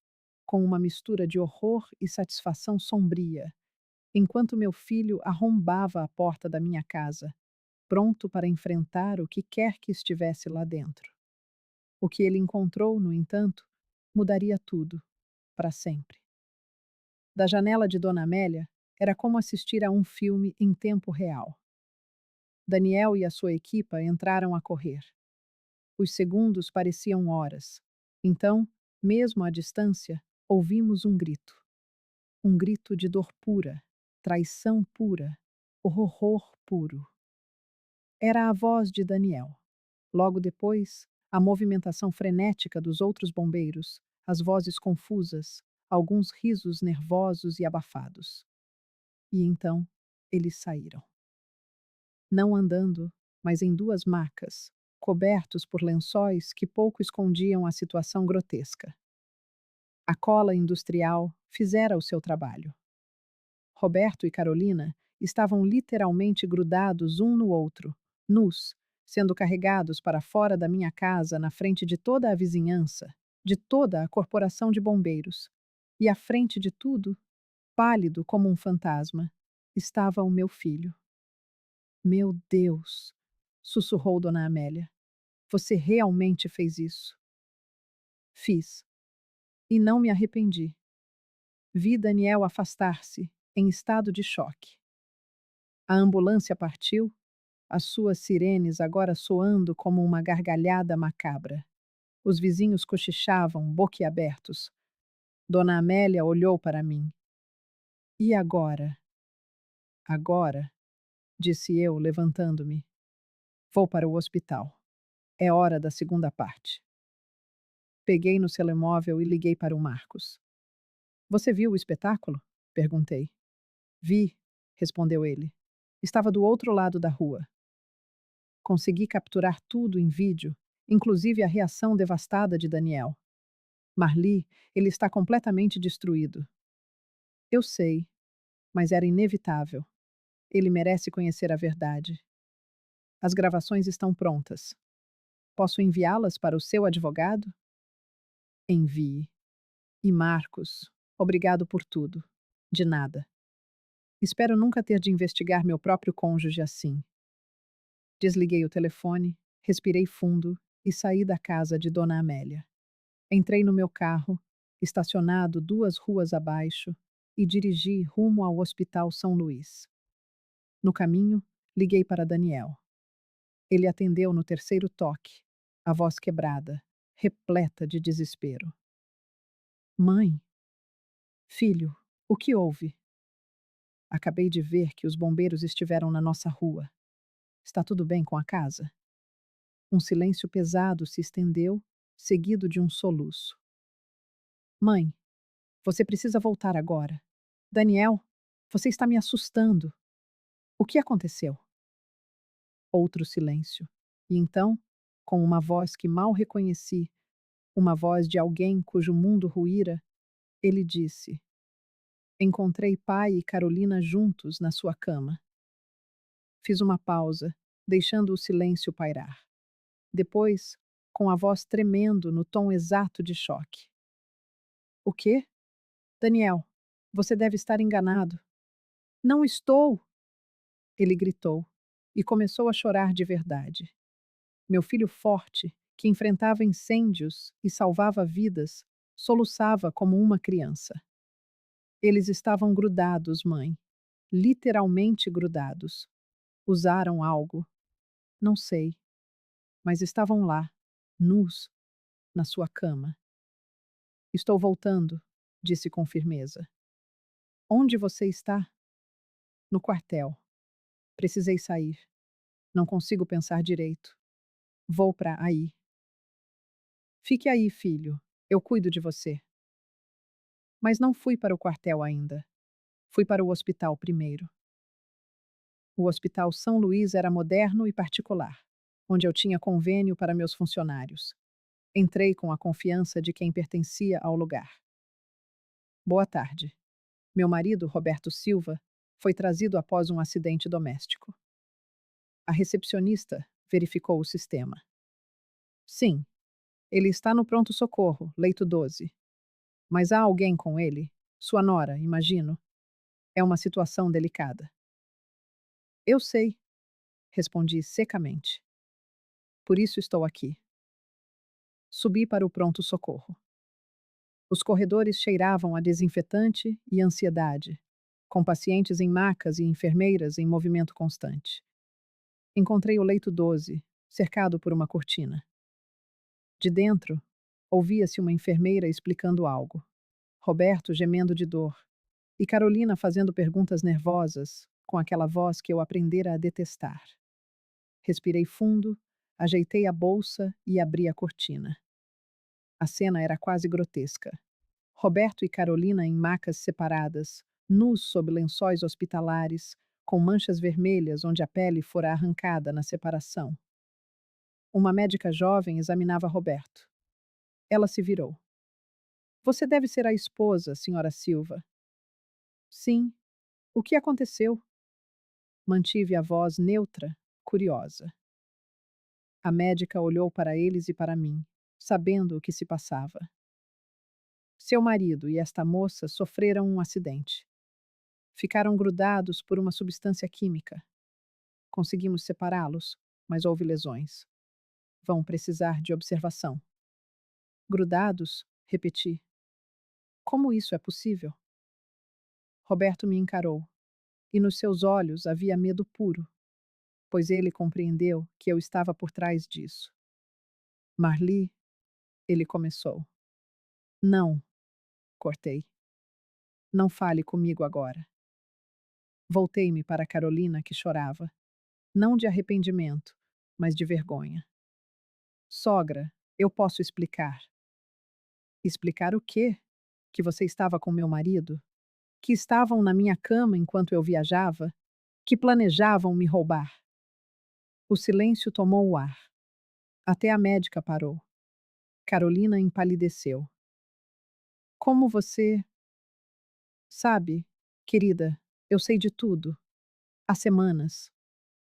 com uma mistura de horror e satisfação sombria, enquanto meu filho arrombava a porta da minha casa. pronto para enfrentar o que quer que estivesse lá dentro. O que ele encontrou, no entanto, mudaria tudo, para sempre. Da janela de Dona Amélia, era como assistir a um filme em tempo real. Daniel e a sua equipa entraram a correr. Os segundos pareciam horas. Então, mesmo à distância, ouvimos um grito. Um grito de dor pura, traição pura, horror puro. Era a voz de Daniel. Logo depois, a movimentação frenética dos outros bombeiros, as vozes confusas, alguns risos nervosos e abafados. E então, eles saíram. Não andando, mas em duas macas, cobertos por lençóis que pouco escondiam a situação grotesca. A cola industrial fizera o seu trabalho. Roberto e Carolina estavam literalmente grudados um no outro, nus, sendo carregados para fora da minha casa na frente de toda a vizinhança, de toda a corporação de bombeiros. E à frente de tudo, pálido como um fantasma, estava o meu filho. Meu Deus! Sussurrou Dona Amélia. Você realmente fez isso? Fiz. E não me arrependi. Vi Daniel afastar-se, em estado de choque. A ambulância partiu, as suas sirenes agora soando como uma gargalhada macabra. Os vizinhos cochichavam, boquiabertos. Dona Amélia olhou para mim. E agora? Agora, disse eu, levantando-me. Vou para o hospital. É hora da segunda parte. Peguei no telemóvel e liguei para o Marcos. Você viu o espetáculo? Perguntei. Vi, respondeu ele. Estava do outro lado da rua. Consegui capturar tudo em vídeo, inclusive a reação devastada de Daniel. Marli, ele está completamente destruído. Eu sei, mas era inevitável. Ele merece conhecer a verdade. As gravações estão prontas. Posso enviá-las para o seu advogado? Envie. E Marcos, obrigado por tudo. De nada. Espero nunca ter de investigar meu próprio cônjuge assim. Desliguei o telefone, respirei fundo e saí da casa de Dona Amélia. Entrei no meu carro, estacionado 2 ruas abaixo, e dirigi rumo ao Hospital São Luís. No caminho, liguei para Daniel. Ele atendeu no terceiro toque, a voz quebrada, repleta de desespero. Mãe? Filho, o que houve? Acabei de ver que os bombeiros estiveram na nossa rua. Está tudo bem com a casa? Um silêncio pesado se estendeu, seguido de um soluço. Mãe, você precisa voltar agora. Daniel, você está me assustando. O que aconteceu? Outro silêncio. E então, com uma voz que mal reconheci, uma voz de alguém cujo mundo ruíra, ele disse: Encontrei pai e Carolina juntos na sua cama. Fiz uma pausa, deixando o silêncio pairar. Depois, com a voz tremendo no tom exato de choque. O quê? Daniel, você deve estar enganado. Não estou! Ele gritou e começou a chorar de verdade. Meu filho forte, que enfrentava incêndios e salvava vidas, soluçava como uma criança. Eles estavam grudados, mãe. Literalmente grudados. Usaram algo. Não sei. Mas estavam lá, nus, na sua cama. Estou voltando, disse com firmeza. Onde você está? No quartel. Precisei sair. Não consigo pensar direito. Vou para aí. Fique aí, filho. Eu cuido de você. Mas não fui para o quartel ainda. Fui para o hospital primeiro. O Hospital São Luís era moderno e particular, onde eu tinha convênio para meus funcionários. Entrei com a confiança de quem pertencia ao lugar. Boa tarde. Meu marido, Roberto Silva, foi trazido após um acidente doméstico. A recepcionista verificou o sistema. Sim, ele está no pronto-socorro, leito 12. Mas há alguém com ele? Sua nora, imagino. É uma situação delicada. Eu sei, respondi secamente. Por isso estou aqui. Subi para o pronto-socorro. Os corredores cheiravam a desinfetante e ansiedade, com pacientes em macas e enfermeiras em movimento constante. Encontrei o leito 12, cercado por uma cortina. De dentro, ouvia-se uma enfermeira explicando algo, Roberto gemendo de dor, e Carolina fazendo perguntas nervosas, com aquela voz que eu aprendera a detestar. Respirei fundo, ajeitei a bolsa e abri a cortina. A cena era quase grotesca. Roberto e Carolina em macas separadas, nus sob lençóis hospitalares, com manchas vermelhas onde a pele fora arrancada na separação. Uma médica jovem examinava Roberto. Ela se virou. Você deve ser a esposa, senhora Silva. Sim. O que aconteceu? Mantive a voz neutra, curiosa. A médica olhou para eles e para mim, sabendo o que se passava. Seu marido e esta moça sofreram um acidente. Ficaram grudados por uma substância química. Conseguimos separá-los, mas houve lesões. Vão precisar de observação. Grudados? Repeti. Como isso é possível? Roberto me encarou, e nos seus olhos havia medo puro, pois ele compreendeu que eu estava por trás disso. Marli, ele começou. Não, cortei. Não fale comigo agora. Voltei-me para Carolina, que chorava, não de arrependimento, mas de vergonha. Sogra, eu posso explicar. Explicar o quê? Que você estava com meu marido? Que estavam na minha cama enquanto eu viajava? Que planejavam me roubar? O silêncio tomou o ar. Até a médica parou. Carolina empalideceu. Como você. Sabe, querida, eu sei de tudo. Há semanas.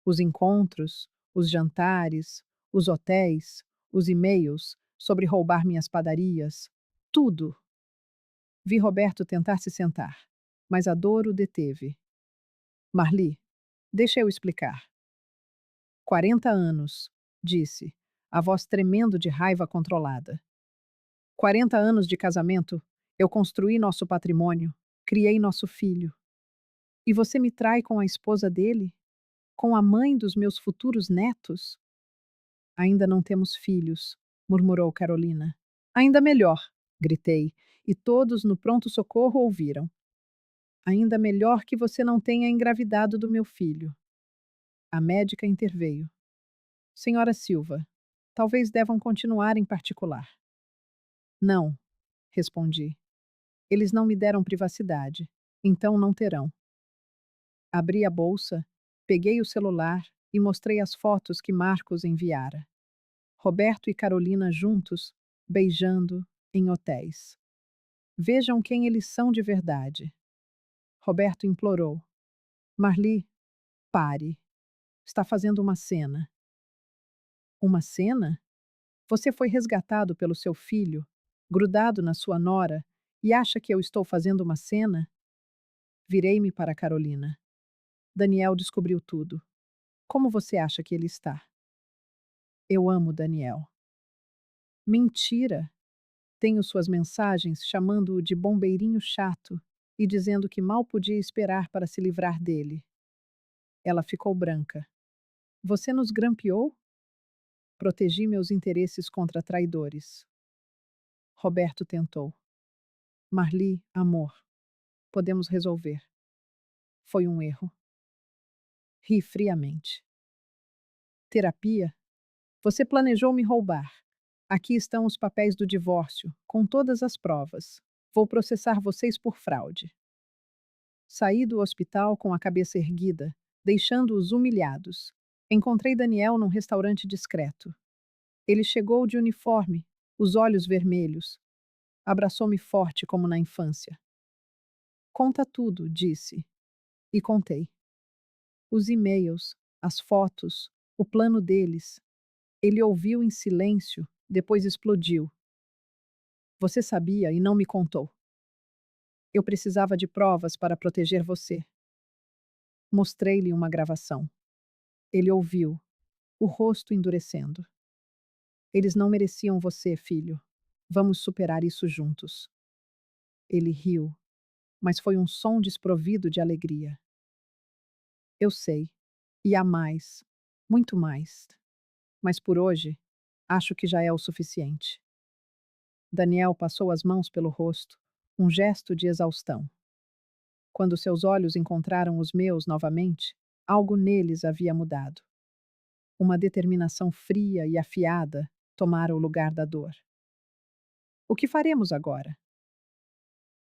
Os encontros, os jantares, os hotéis, os e-mails sobre roubar minhas padarias. Tudo. Vi Roberto tentar se sentar, mas a dor o deteve. Marli, deixa eu explicar. 40 anos, disse, a voz tremendo de raiva controlada. 40 anos de casamento, eu construí nosso patrimônio, criei nosso filho. E você me trai com a esposa dele? Com a mãe dos meus futuros netos? Ainda não temos filhos, murmurou Carolina. Ainda melhor, gritei, e todos no pronto-socorro ouviram. Ainda melhor que você não tenha engravidado do meu filho. A médica interveio. Senhora Silva, talvez devam continuar em particular. Não, respondi. Eles não me deram privacidade, então não terão. Abri a bolsa, peguei o celular e mostrei as fotos que Marcos enviara. Roberto e Carolina juntos, beijando, em hotéis. Vejam quem eles são de verdade. Roberto implorou. Marli, pare. Está fazendo uma cena. Uma cena? Você foi resgatado pelo seu filho, grudado na sua nora, e acha que eu estou fazendo uma cena? Virei-me para Carolina. Daniel descobriu tudo. Como você acha que ele está? Eu amo Daniel. Mentira! Tenho suas mensagens chamando-o de bombeirinho chato e dizendo que mal podia esperar para se livrar dele. Ela ficou branca. Você nos grampeou? Protegi meus interesses contra traidores. Roberto tentou. Marli, amor. Podemos resolver. Foi um erro. Ri friamente. Terapia? Você planejou me roubar. Aqui estão os papéis do divórcio, com todas as provas. Vou processar vocês por fraude. Saí do hospital com a cabeça erguida, deixando-os humilhados. Encontrei Daniel num restaurante discreto. Ele chegou de uniforme, os olhos vermelhos. Abraçou-me forte como na infância. Conta tudo, disse. E contei. Os e-mails, as fotos, o plano deles. Ele ouviu em silêncio, depois explodiu. Você sabia e não me contou. Eu precisava de provas para proteger você. Mostrei-lhe uma gravação. Ele ouviu, o rosto endurecendo. Eles não mereciam você, filho. Vamos superar isso juntos. Ele riu, mas foi um som desprovido de alegria. Eu sei. E há mais. Muito mais. Mas por hoje, acho que já é o suficiente. Daniel passou as mãos pelo rosto, um gesto de exaustão. Quando seus olhos encontraram os meus novamente, algo neles havia mudado. Uma determinação fria e afiada tomara o lugar da dor. O que faremos agora?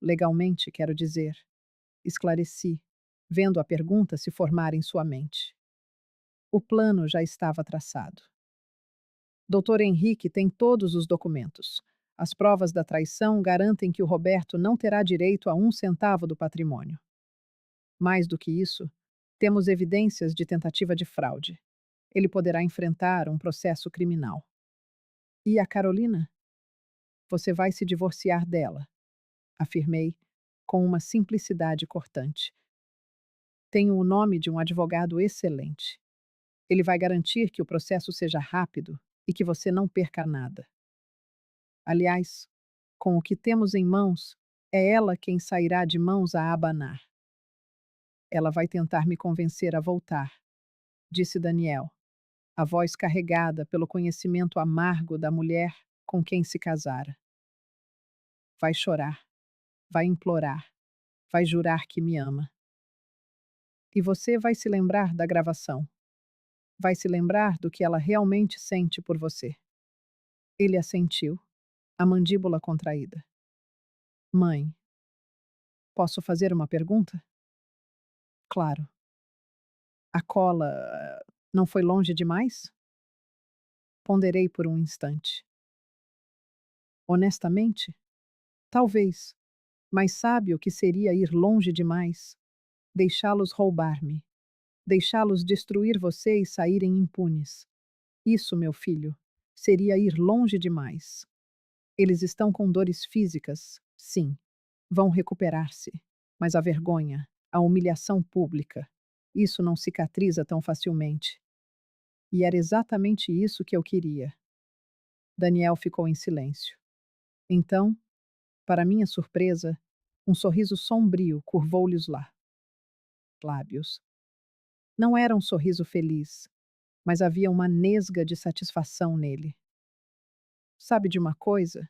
Legalmente, quero dizer, esclareci, vendo a pergunta se formar em sua mente. O plano já estava traçado. Doutor Henrique tem todos os documentos. As provas da traição garantem que o Roberto não terá direito a 1 centavo do patrimônio. Mais do que isso, temos evidências de tentativa de fraude. Ele poderá enfrentar um processo criminal. E a Carolina? Você vai se divorciar dela, afirmei, com uma simplicidade cortante. Tenho o nome de um advogado excelente. Ele vai garantir que o processo seja rápido e que você não perca nada. Aliás, com o que temos em mãos, é ela quem sairá de mãos a abanar. Ela vai tentar me convencer a voltar, disse Daniel, a voz carregada pelo conhecimento amargo da mulher com quem se casara. Vai chorar, vai implorar, vai jurar que me ama. E você vai se lembrar da gravação. Vai se lembrar do que ela realmente sente por você. Ele assentiu, a mandíbula contraída. Mãe, posso fazer uma pergunta? Claro. A cola não foi longe demais? Ponderei por um instante. Honestamente? Talvez. Mas sabe o que seria ir longe demais? Deixá-los roubar-me. Deixá-los destruir você e saírem impunes. Isso, meu filho, seria ir longe demais. Eles estão com dores físicas, sim. Vão recuperar-se. Mas a vergonha, a humilhação pública, isso não cicatriza tão facilmente. E era exatamente isso que eu queria. Daniel ficou em silêncio. Então, para minha surpresa, um sorriso sombrio curvou-lhe os lábios. Não era um sorriso feliz, mas havia uma nesga de satisfação nele. Sabe de uma coisa?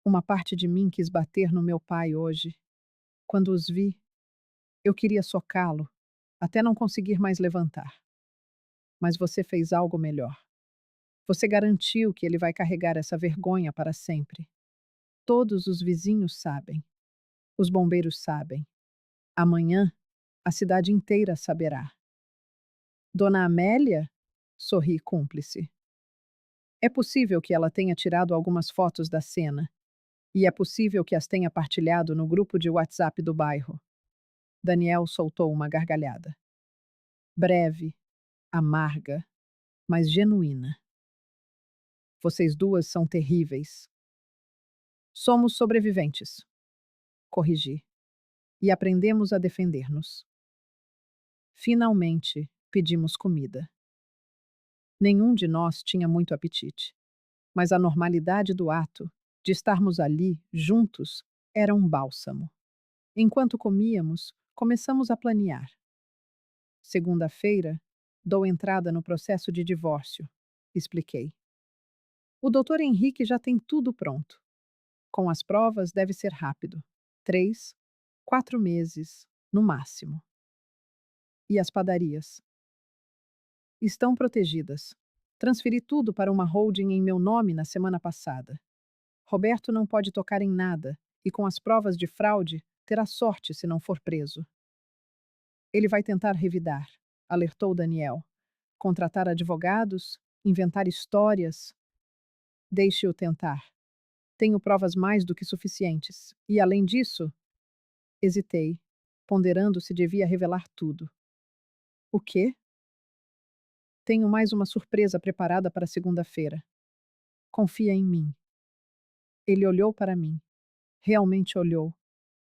Uma parte de mim quis bater no meu pai hoje. Quando os vi, eu queria socá-lo, até não conseguir mais levantar. Mas você fez algo melhor. Você garantiu que ele vai carregar essa vergonha para sempre. Todos os vizinhos sabem. Os bombeiros sabem. Amanhã, a cidade inteira saberá. Dona Amélia? Sorri cúmplice. É possível que ela tenha tirado algumas fotos da cena. E é possível que as tenha partilhado no grupo de WhatsApp do bairro. Daniel soltou uma gargalhada. Breve, amarga, mas genuína. Vocês duas são terríveis. Somos sobreviventes. Corrigi. E aprendemos a defender-nos. Finalmente, pedimos comida. Nenhum de nós tinha muito apetite. Mas a normalidade do ato, de estarmos ali, juntos, era um bálsamo. Enquanto comíamos, começamos a planear. Segunda-feira, dou entrada no processo de divórcio, expliquei. O doutor Henrique já tem tudo pronto. Com as provas, deve ser rápido. 3, 4 meses, no máximo. E as padarias? Estão protegidas. Transferi tudo para uma holding em meu nome na semana passada. Roberto não pode tocar em nada, e com as provas de fraude, terá sorte se não for preso. Ele vai tentar revidar, alertou Daniel. Contratar advogados, inventar histórias. Deixe-o tentar. Tenho provas mais do que suficientes. E, além disso, hesitei, ponderando se devia revelar tudo. O quê? Tenho mais uma surpresa preparada para segunda-feira. Confia em mim. Ele olhou para mim. Realmente olhou,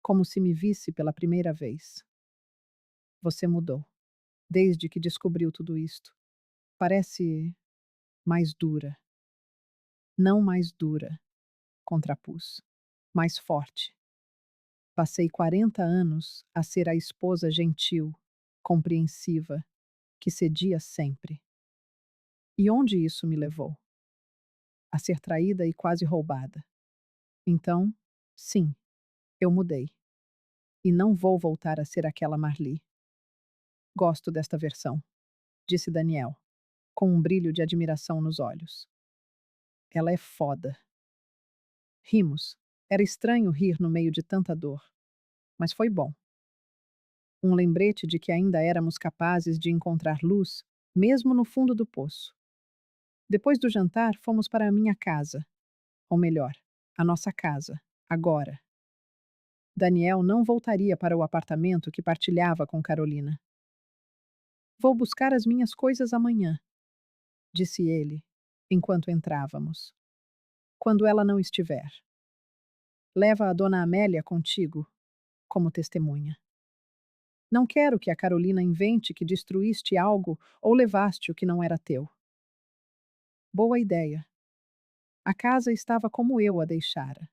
como se me visse pela primeira vez. Você mudou, desde que descobriu tudo isto. Parece mais dura. Não mais dura, contrapus. Mais forte. Passei 40 anos a ser a esposa gentil, compreensiva, que cedia sempre. E onde isso me levou? A ser traída e quase roubada. Então, sim, eu mudei. E não vou voltar a ser aquela Marli. Gosto desta versão, disse Daniel, com um brilho de admiração nos olhos. Ela é foda. Rimos. Era estranho rir no meio de tanta dor, mas foi bom. Um lembrete de que ainda éramos capazes de encontrar luz, mesmo no fundo do poço. Depois do jantar, fomos para a minha casa. Ou melhor, a nossa casa, agora. Daniel não voltaria para o apartamento que partilhava com Carolina. Vou buscar as minhas coisas amanhã, disse ele, enquanto entrávamos. Quando ela não estiver. Leva a dona Amélia contigo, como testemunha. Não quero que a Carolina invente que destruíste algo ou levaste o que não era teu. Boa ideia. A casa estava como eu a deixara.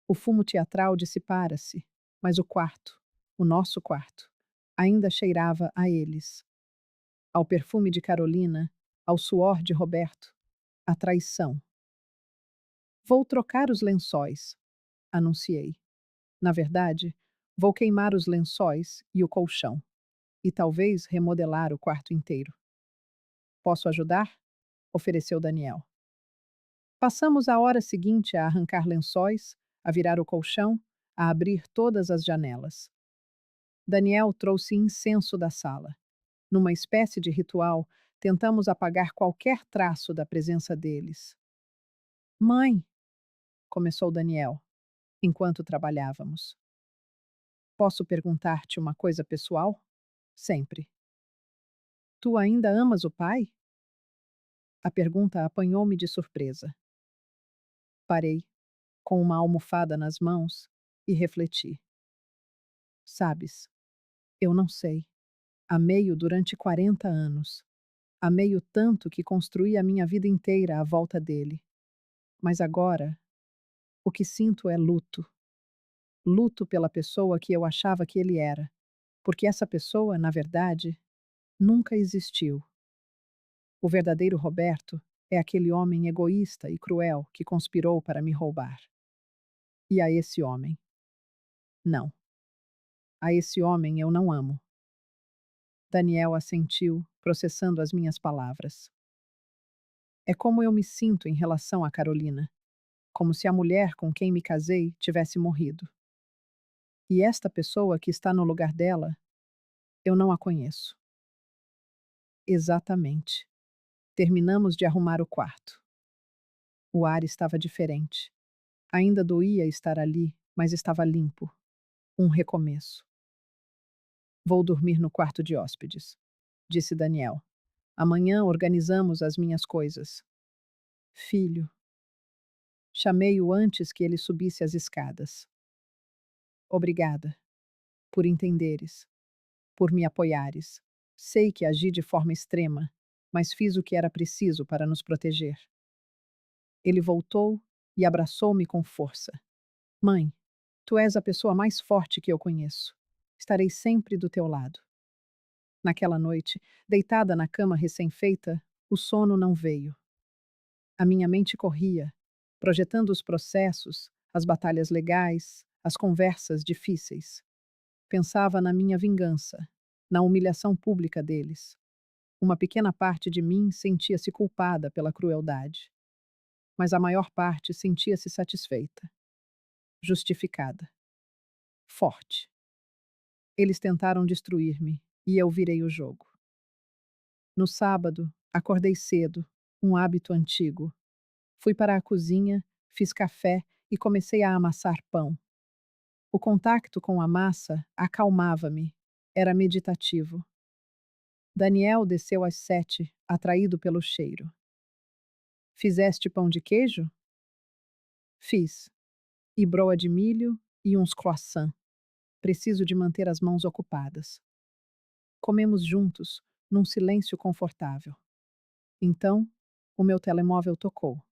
O fumo teatral dissipara-se, mas o quarto, o nosso quarto, ainda cheirava a eles. Ao perfume de Carolina, ao suor de Roberto, à traição. Vou trocar os lençóis, anunciei. Na verdade, vou queimar os lençóis e o colchão, e talvez remodelar o quarto inteiro. Posso ajudar? Ofereceu Daniel. Passamos a hora seguinte a arrancar lençóis, a virar o colchão, a abrir todas as janelas. Daniel trouxe incenso da sala. Numa espécie de ritual, tentamos apagar qualquer traço da presença deles. Mãe, começou Daniel, enquanto trabalhávamos. Posso perguntar-te uma coisa pessoal? Sempre. Tu ainda amas o pai? A pergunta apanhou-me de surpresa. Parei, com uma almofada nas mãos, e refleti. Sabes, eu não sei. Amei-o durante 40 anos. Amei-o tanto que construí a minha vida inteira à volta dele. Mas agora, o que sinto é luto. Luto pela pessoa que eu achava que ele era. Porque essa pessoa, na verdade, nunca existiu. O verdadeiro Roberto é aquele homem egoísta e cruel que conspirou para me roubar. E a esse homem. Não. A esse homem eu não amo. Daniel assentiu, processando as minhas palavras. É como eu me sinto em relação a Carolina. Como se a mulher com quem me casei tivesse morrido. E esta pessoa que está no lugar dela, eu não a conheço. Exatamente. Terminamos de arrumar o quarto. O ar estava diferente. Ainda doía estar ali, mas estava limpo. Um recomeço. Vou dormir no quarto de hóspedes, disse Daniel. Amanhã organizamos as minhas coisas. Filho. Chamei-o antes que ele subisse as escadas. Obrigada. Por entenderes. Por me apoiares. Sei que agi de forma extrema, mas fiz o que era preciso para nos proteger. Ele voltou e abraçou-me com força. Mãe, tu és a pessoa mais forte que eu conheço. Estarei sempre do teu lado. Naquela noite, deitada na cama recém-feita, o sono não veio. A minha mente corria, projetando os processos, as batalhas legais, as conversas difíceis. Pensava na minha vingança, na humilhação pública deles. Uma pequena parte de mim sentia-se culpada pela crueldade, mas a maior parte sentia-se satisfeita, justificada, forte. Eles tentaram destruir-me e eu virei o jogo. No sábado, acordei cedo, um hábito antigo. Fui para a cozinha, fiz café e comecei a amassar pão. O contato com a massa acalmava-me, era meditativo. Daniel desceu às 7, atraído pelo cheiro. Fizeste pão de queijo? Fiz. E broa de milho e uns croissants. Preciso de manter as mãos ocupadas. Comemos juntos, num silêncio confortável. Então, o meu telemóvel tocou.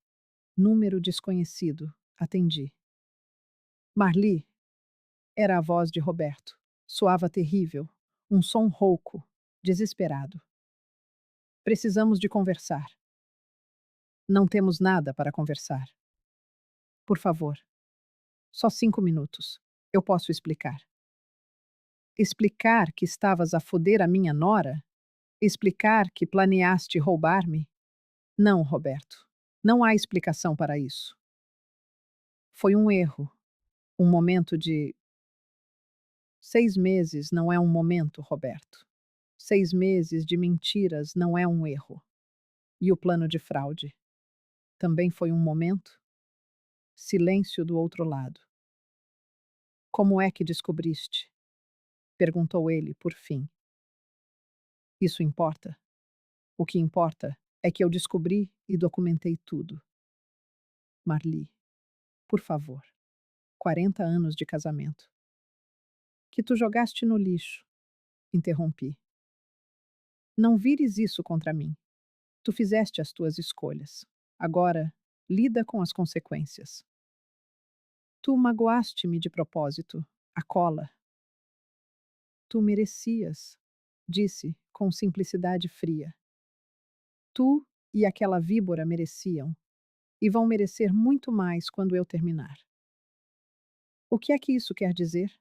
Número desconhecido. Atendi. Marli, era a voz de Roberto. Soava terrível. Um som rouco, desesperado. Precisamos de conversar. Não temos nada para conversar. Por favor, só 5 minutos. Eu posso explicar. Explicar que estavas a foder a minha nora? Explicar que planeaste roubar-me? Não, Roberto. Não há explicação para isso. Foi um erro. Um momento de 6 meses não é um momento, Roberto. 6 meses de mentiras não é um erro. E o plano de fraude? Também foi um momento? Silêncio do outro lado. Como é que descobriste? Perguntou ele, por fim. Isso importa? O que importa é que eu descobri e documentei tudo. Marli, por favor. 40 anos de casamento. Que tu jogaste no lixo. Interrompi. Não vires isso contra mim. Tu fizeste as tuas escolhas. Agora, lida com as consequências. Tu magoaste-me de propósito. A cola. Tu merecias, disse com simplicidade fria. Tu e aquela víbora mereciam, e vão merecer muito mais quando eu terminar. O que é que isso quer dizer?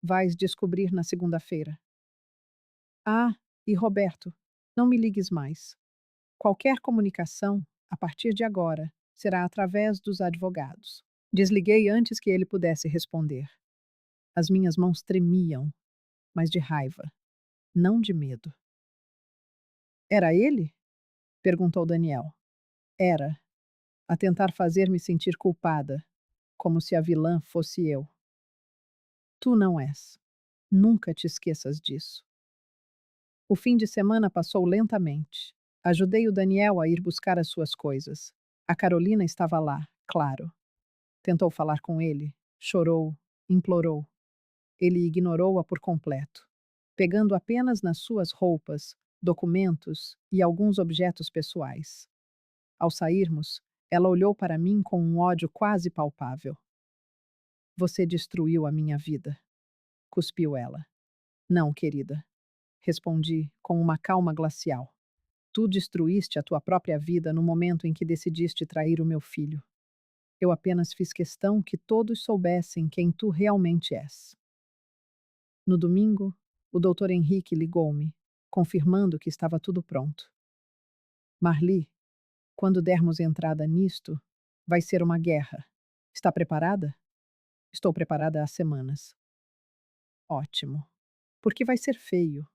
Vais descobrir na segunda-feira. Ah, e Roberto, não me ligues mais. Qualquer comunicação, a partir de agora, será através dos advogados. Desliguei antes que ele pudesse responder. As minhas mãos tremiam, mas de raiva, não de medo. Era ele? Perguntou Daniel. Era, a tentar fazer-me sentir culpada, como se a vilã fosse eu. Tu não és. Nunca te esqueças disso. O fim de semana passou lentamente. Ajudei o Daniel a ir buscar as suas coisas. A Carolina estava lá, claro. Tentou falar com ele, chorou, implorou. Ele ignorou-a por completo, pegando apenas nas suas roupas, documentos e alguns objetos pessoais. Ao sairmos, ela olhou para mim com um ódio quase palpável. Você destruiu a minha vida, cuspiu ela. Não, querida, respondi com uma calma glacial. Tu destruíste a tua própria vida no momento em que decidiste trair o meu filho. Eu apenas fiz questão que todos soubessem quem tu realmente és. No domingo, o doutor Henrique ligou-me, confirmando que estava tudo pronto. Marli, quando dermos entrada nisto, vai ser uma guerra. Está preparada? Estou preparada há semanas. Ótimo. Porque vai ser feio.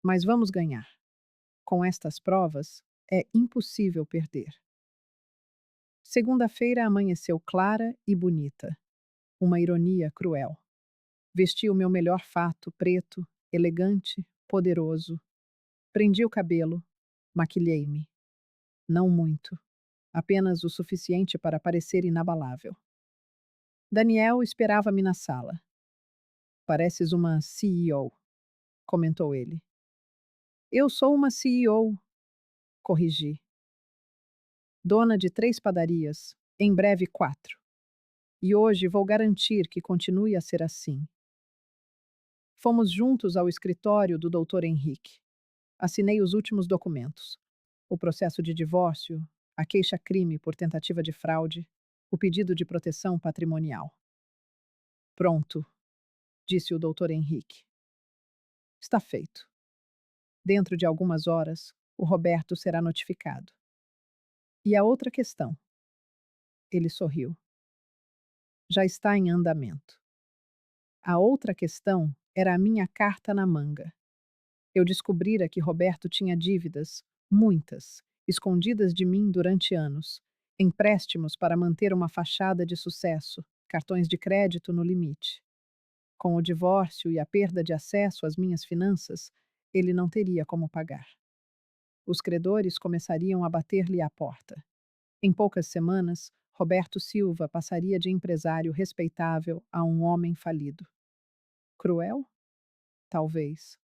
Mas vamos ganhar. Com estas provas, é impossível perder. Segunda-feira amanheceu clara e bonita. Uma ironia cruel. Vesti o meu melhor fato preto, elegante, poderoso. Prendi o cabelo, maquilhei-me. Não muito, apenas o suficiente para parecer inabalável. Daniel esperava-me na sala. Pareces uma CEO, comentou ele. Eu sou uma CEO, corrigi. Dona de 3 padarias, em breve 4. E hoje vou garantir que continue a ser assim. Fomos juntos ao escritório do Dr. Henrique. Assinei os últimos documentos. O processo de divórcio, a queixa-crime por tentativa de fraude, o pedido de proteção patrimonial. Pronto, disse o Dr. Henrique. Está feito. Dentro de algumas horas, o Roberto será notificado. E a outra questão? Ele sorriu. Já está em andamento. A outra questão era a minha carta na manga. Eu descobrira que Roberto tinha dívidas, muitas, escondidas de mim durante anos, empréstimos para manter uma fachada de sucesso, cartões de crédito no limite. Com o divórcio e a perda de acesso às minhas finanças, ele não teria como pagar. Os credores começariam a bater-lhe à porta. Em poucas semanas, Roberto Silva passaria de empresário respeitável a um homem falido. Cruel? Talvez.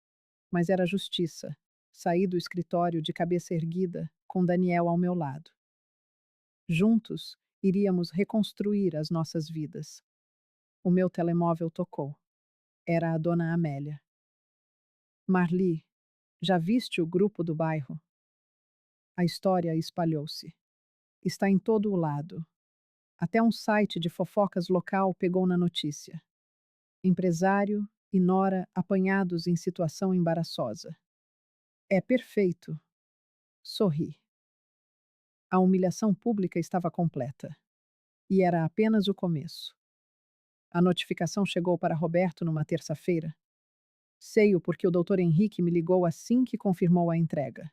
Mas era justiça, Saí do escritório de cabeça erguida, com Daniel ao meu lado. Juntos, iríamos reconstruir as nossas vidas. O meu telemóvel tocou. Era a dona Amélia. Marli, já viste o grupo do bairro? A história espalhou-se. Está em todo o lado. Até um site de fofocas local pegou na notícia. Empresário e nora apanhados em situação embaraçosa. É perfeito. Sorri. A humilhação pública estava completa. E era apenas o começo. A notificação chegou para Roberto numa terça-feira. Sei-o porque o Dr. Henrique me ligou assim que confirmou a entrega.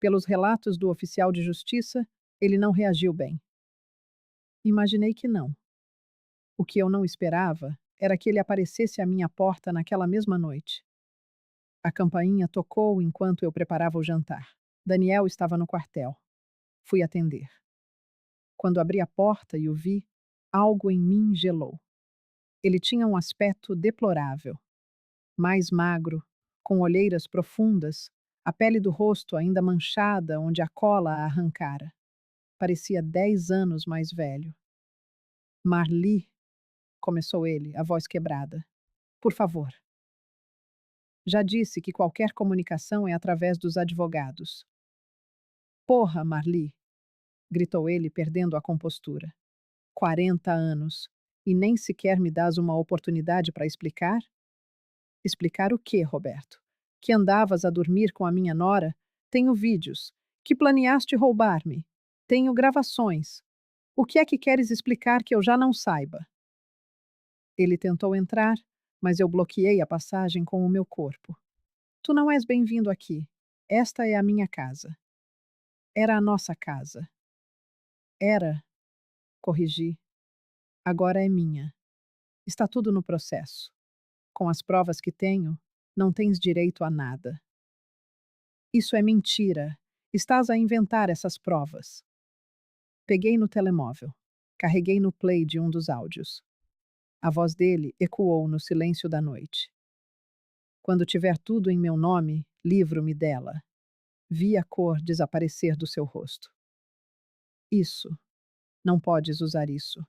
Pelos relatos do oficial de justiça, ele não reagiu bem. Imaginei que não. O que eu não esperava era que ele aparecesse à minha porta naquela mesma noite. A campainha tocou enquanto eu preparava o jantar. Daniel estava no quartel. Fui atender. Quando abri a porta e o vi, algo em mim gelou. Ele tinha um aspecto deplorável. Mais magro, com olheiras profundas, a pele do rosto ainda manchada onde a cola a arrancara. Parecia 10 anos mais velho. Marli, começou ele, a voz quebrada. Por favor. Já disse que qualquer comunicação é através dos advogados. Porra, Marli, gritou ele, perdendo a compostura. 40 anos. E nem sequer me dás uma oportunidade para explicar? Explicar o quê, Roberto? Que andavas a dormir com a minha nora? Tenho vídeos. Que planeaste roubar-me? Tenho gravações. O que é que queres explicar que eu já não saiba? Ele tentou entrar, mas eu bloqueei a passagem com o meu corpo. Tu não és bem-vindo aqui. Esta é a minha casa. Era a nossa casa. Era, corrigi. Agora é minha. Está tudo no processo. Com as provas que tenho, não tens direito a nada. Isso é mentira. Estás a inventar essas provas. Peguei no telemóvel. Carreguei no play de um dos áudios. A voz dele ecoou no silêncio da noite. Quando tiver tudo em meu nome, livro-me dela. Vi a cor desaparecer do seu rosto. Isso. Não podes usar isso.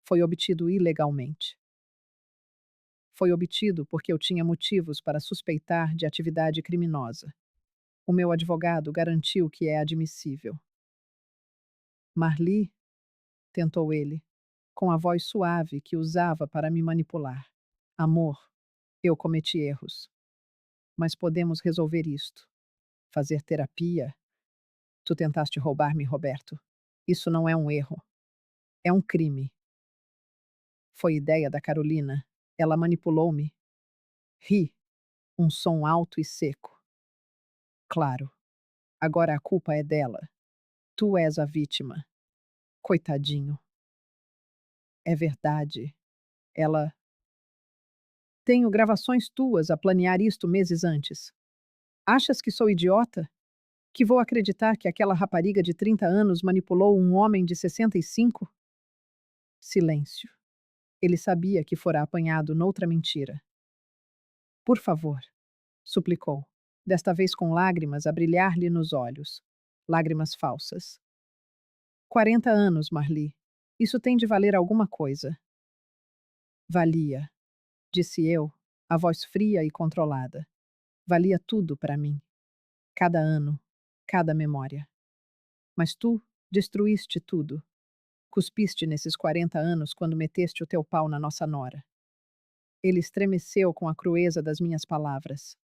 Foi obtido ilegalmente. Foi obtido porque eu tinha motivos para suspeitar de atividade criminosa. O meu advogado garantiu que é admissível. Marli, tentou ele, com a voz suave que usava para me manipular. Amor, eu cometi erros. Mas podemos resolver isto. Fazer terapia. Tu tentaste roubar-me, Roberto. Isso não é um erro. É um crime. Foi ideia da Carolina. Ela manipulou-me. Ri. Um som alto e seco. Claro. Agora a culpa é dela. Tu és a vítima. Coitadinho. É verdade. Ela. Tenho gravações tuas a planear isto meses antes. Achas que sou idiota? Que vou acreditar que aquela rapariga de 30 anos manipulou um homem de 65? Silêncio. Ele sabia que fora apanhado noutra mentira. Por favor, suplicou, desta vez com lágrimas a brilhar-lhe nos olhos. Lágrimas falsas. 40 anos, Marli. Isso tem de valer alguma coisa. Valia, disse eu, a voz fria e controlada. Valia tudo para mim. Cada ano, cada memória. Mas tu destruíste tudo. Cuspiste nesses 40 anos quando meteste o teu pau na nossa nora. Ele estremeceu com a crueza das minhas palavras.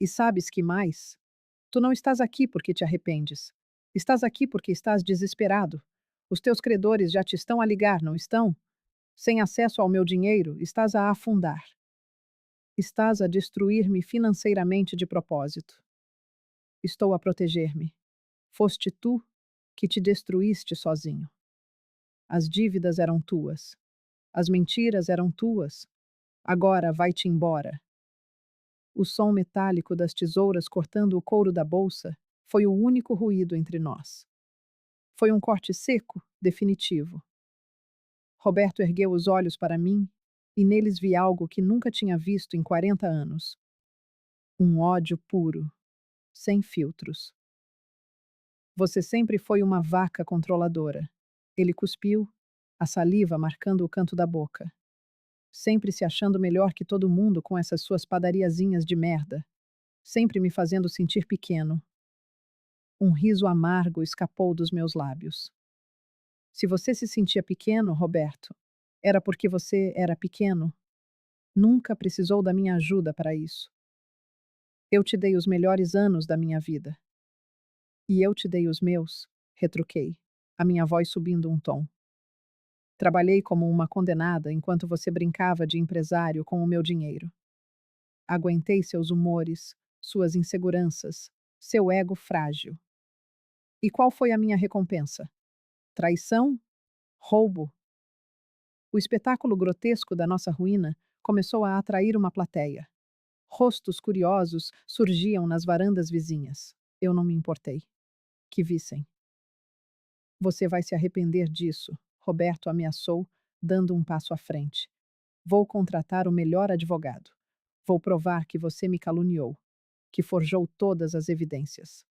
E sabes que mais? Tu não estás aqui porque te arrependes. Estás aqui porque estás desesperado. Os teus credores já te estão a ligar, não estão? Sem acesso ao meu dinheiro, estás a afundar. Estás a destruir-me financeiramente de propósito. Estou a proteger-me. Foste tu que te destruíste sozinho. As dívidas eram tuas. As mentiras eram tuas. Agora vai-te embora. O som metálico das tesouras cortando o couro da bolsa foi o único ruído entre nós. Foi um corte seco, definitivo. Roberto ergueu os olhos para mim e neles vi algo que nunca tinha visto em 40 anos. Um ódio puro. sem filtros. Você sempre foi uma vaca controladora. Ele cuspiu, a saliva marcando o canto da boca. Sempre se achando melhor que todo mundo com essas suas padariazinhas de merda. Sempre me fazendo sentir pequeno. Um riso amargo escapou dos meus lábios. Se você se sentia pequeno, Roberto, era porque você era pequeno. Nunca precisou da minha ajuda para isso. Eu te dei os melhores anos da minha vida. E eu te dei os meus, retruquei, a minha voz subindo um tom. Trabalhei como uma condenada enquanto você brincava de empresário com o meu dinheiro. Aguentei seus humores, suas inseguranças, seu ego frágil. E qual foi a minha recompensa? Traição? Roubo? O espetáculo grotesco da nossa ruína começou a atrair uma plateia. Rostos curiosos surgiam nas varandas vizinhas. Eu não me importei. Que vissem. Você vai se arrepender disso, Roberto ameaçou, dando um passo à frente. Vou contratar o melhor advogado. Vou provar que você me caluniou, que forjou todas as evidências.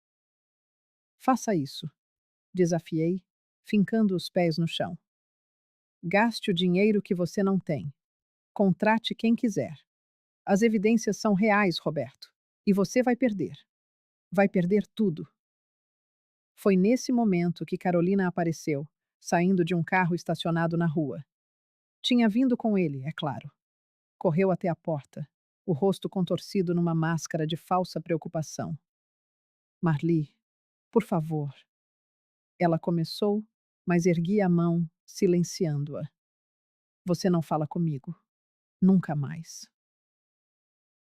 Faça isso, desafiei, fincando os pés no chão. Gaste o dinheiro que você não tem. Contrate quem quiser. As evidências são reais, Roberto. E você vai perder. Vai perder tudo. Foi nesse momento que Carolina apareceu, saindo de um carro estacionado na rua. Tinha vindo com ele, é claro. Correu até a porta, o rosto contorcido numa máscara de falsa preocupação. Marli, por favor. Ela começou, mas erguia a mão, silenciando-a. Você não fala comigo. Nunca mais.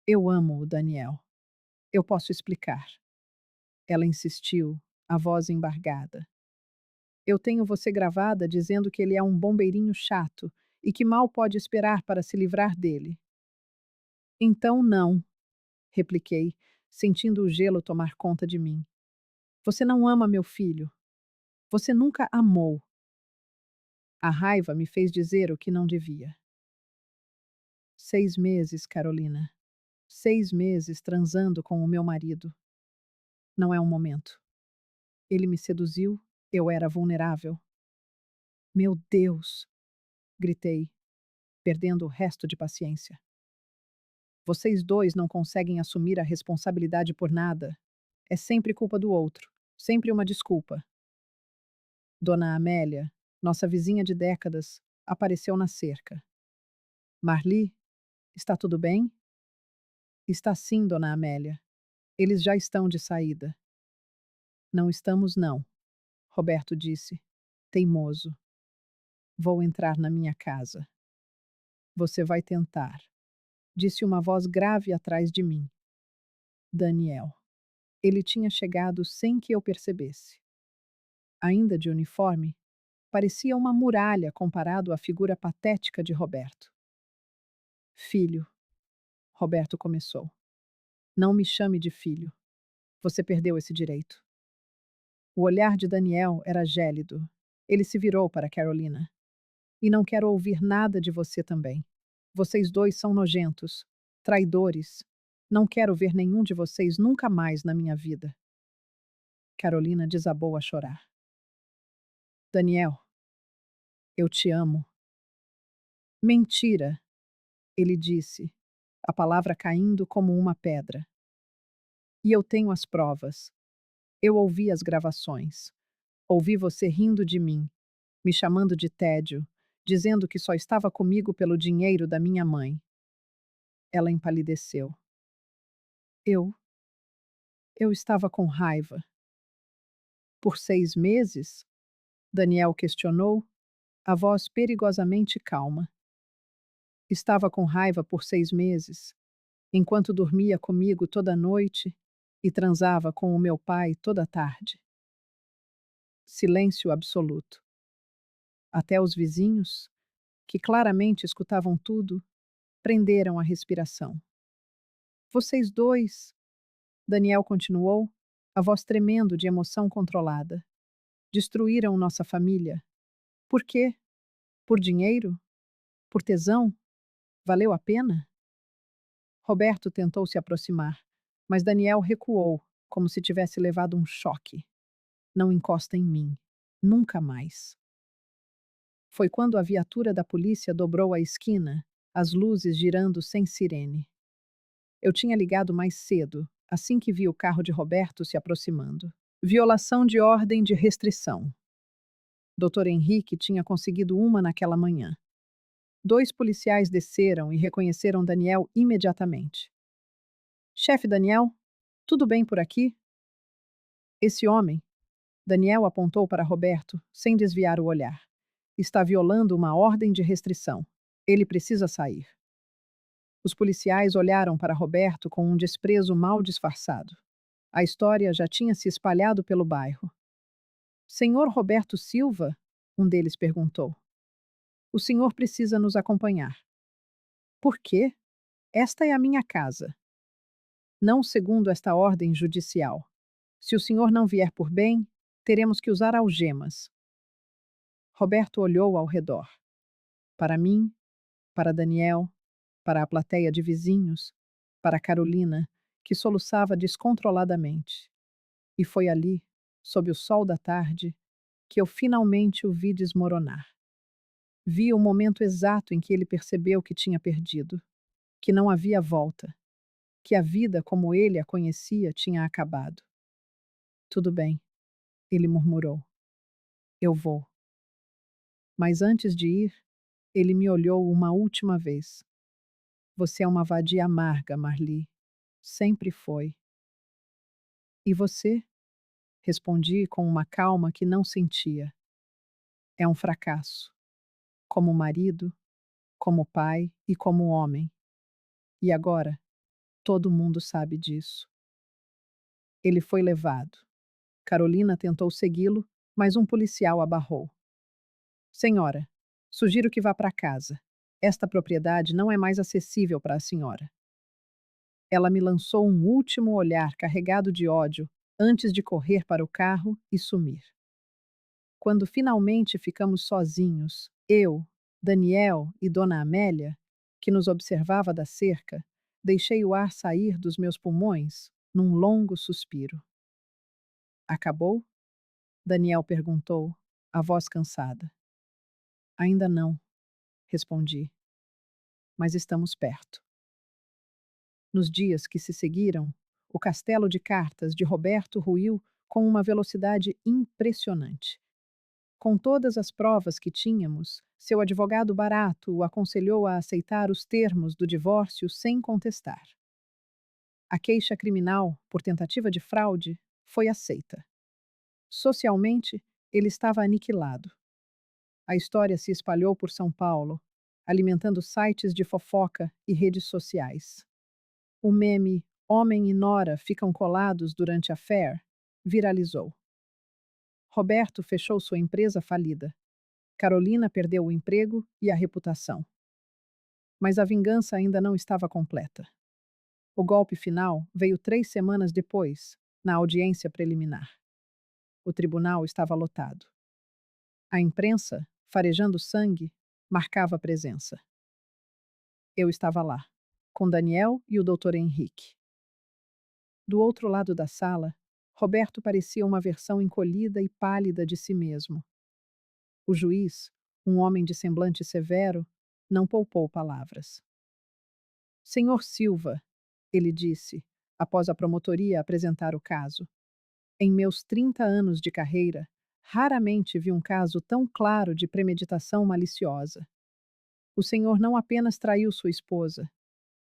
Eu amo o Daniel. Eu posso explicar. Ela insistiu, a voz embargada. Eu tenho você gravada dizendo que ele é um bombeirinho chato e que mal pode esperar para se livrar dele. Então não, repliquei, sentindo o gelo tomar conta de mim. Você não ama meu filho. Você nunca amou. A raiva me fez dizer o que não devia. 6 meses, Carolina. 6 meses transando com o meu marido. Não é um momento. Ele me seduziu, eu era vulnerável. Meu Deus! Gritei, perdendo o resto de paciência. Vocês dois não conseguem assumir a responsabilidade por nada. É sempre culpa do outro, sempre uma desculpa. Dona Amélia, nossa vizinha de décadas, apareceu na cerca. Marli, está tudo bem? Está sim, Dona Amélia. Eles já estão de saída. Não estamos, não, Roberto disse, teimoso. Vou entrar na minha casa. Você vai tentar, disse uma voz grave atrás de mim. Daniel. Ele tinha chegado sem que eu percebesse. Ainda de uniforme, parecia uma muralha comparado à figura patética de Roberto. Filho, Roberto começou. Não me chame de filho. Você perdeu esse direito. O olhar de Daniel era gélido. Ele se virou para Carolina. E não quero ouvir nada de você também. Vocês dois são nojentos, traidores. Não quero ver nenhum de vocês nunca mais na minha vida. Carolina desabou a chorar. Daniel, eu te amo. Mentira, ele disse, a palavra caindo como uma pedra. E eu tenho as provas. Eu ouvi as gravações. Ouvi você rindo de mim, me chamando de tédio, dizendo que só estava comigo pelo dinheiro da minha mãe. Ela empalideceu. Eu? Eu estava com raiva. Por 6 meses? Daniel questionou, a voz perigosamente calma. Estava com raiva por 6 meses, enquanto dormia comigo toda noite e transava com o meu pai toda tarde. Silêncio absoluto. Até os vizinhos, que claramente escutavam tudo, prenderam a respiração. Vocês dois, Daniel continuou, a voz tremendo de emoção controlada, destruíram nossa família. Por quê? Por dinheiro? Por tesão? Valeu a pena? Roberto tentou se aproximar, mas Daniel recuou, como se tivesse levado um choque. Não encosta em mim. Nunca mais. Foi quando a viatura da polícia dobrou a esquina, as luzes girando sem sirene. Eu tinha ligado mais cedo, assim que vi o carro de Roberto se aproximando. Violação de ordem de restrição. Dr. Henrique tinha conseguido uma naquela manhã. 2 policiais desceram e reconheceram Daniel imediatamente. Chefe Daniel, tudo bem por aqui? Esse homem, Daniel apontou para Roberto, sem desviar o olhar. Está violando uma ordem de restrição. Ele precisa sair. Os policiais olharam para Roberto com um desprezo mal disfarçado. A história já tinha se espalhado pelo bairro. Senhor Roberto Silva? Um deles perguntou. O senhor precisa nos acompanhar. Por quê? Esta é a minha casa. Não segundo esta ordem judicial. Se o senhor não vier por bem, teremos que usar algemas. Roberto olhou ao redor. Para mim, para Daniel, para a plateia de vizinhos, para Carolina, que soluçava descontroladamente. E foi ali, sob o sol da tarde, que eu finalmente o vi desmoronar. Vi o momento exato em que ele percebeu que tinha perdido, que não havia volta, que a vida como ele a conhecia tinha acabado. Tudo bem, ele murmurou. Eu vou. Mas antes de ir, ele me olhou uma última vez. Você é uma vadia amarga, Marli. Sempre foi. E você? Respondi com uma calma que não sentia. É um fracasso. Como marido, como pai e como homem. E agora, todo mundo sabe disso. Ele foi levado. Carolina tentou segui-lo, mas um policial a barrou. Senhora, sugiro que vá para casa. Esta propriedade não é mais acessível para a senhora. Ela me lançou um último olhar carregado de ódio antes de correr para o carro e sumir. Quando finalmente ficamos sozinhos, eu, Daniel e Dona Amélia, que nos observava da cerca, deixei o ar sair dos meus pulmões num longo suspiro. Acabou? Daniel perguntou, a voz cansada. Ainda não, respondi, mas estamos perto. Nos dias que se seguiram, o castelo de cartas de Roberto ruiu com uma velocidade impressionante. Com todas as provas que tínhamos, seu advogado barato o aconselhou a aceitar os termos do divórcio sem contestar. A queixa criminal, por tentativa de fraude, foi aceita. Socialmente, ele estava aniquilado. A história se espalhou por São Paulo, alimentando sites de fofoca e redes sociais. O meme Homem e Nora ficam colados durante a Fair viralizou. Roberto fechou sua empresa falida. Carolina perdeu o emprego e a reputação. Mas a vingança ainda não estava completa. O golpe final veio 3 semanas depois, na audiência preliminar. O tribunal estava lotado. A imprensa, farejando sangue, marcava presença. Eu estava lá, com Daniel e o Dr. Henrique. Do outro lado da sala, Roberto parecia uma versão encolhida e pálida de si mesmo. O juiz, um homem de semblante severo, não poupou palavras. Senhor Silva, ele disse, após a promotoria apresentar o caso. Em meus 30 anos de carreira, raramente vi um caso tão claro de premeditação maliciosa. O senhor não apenas traiu sua esposa,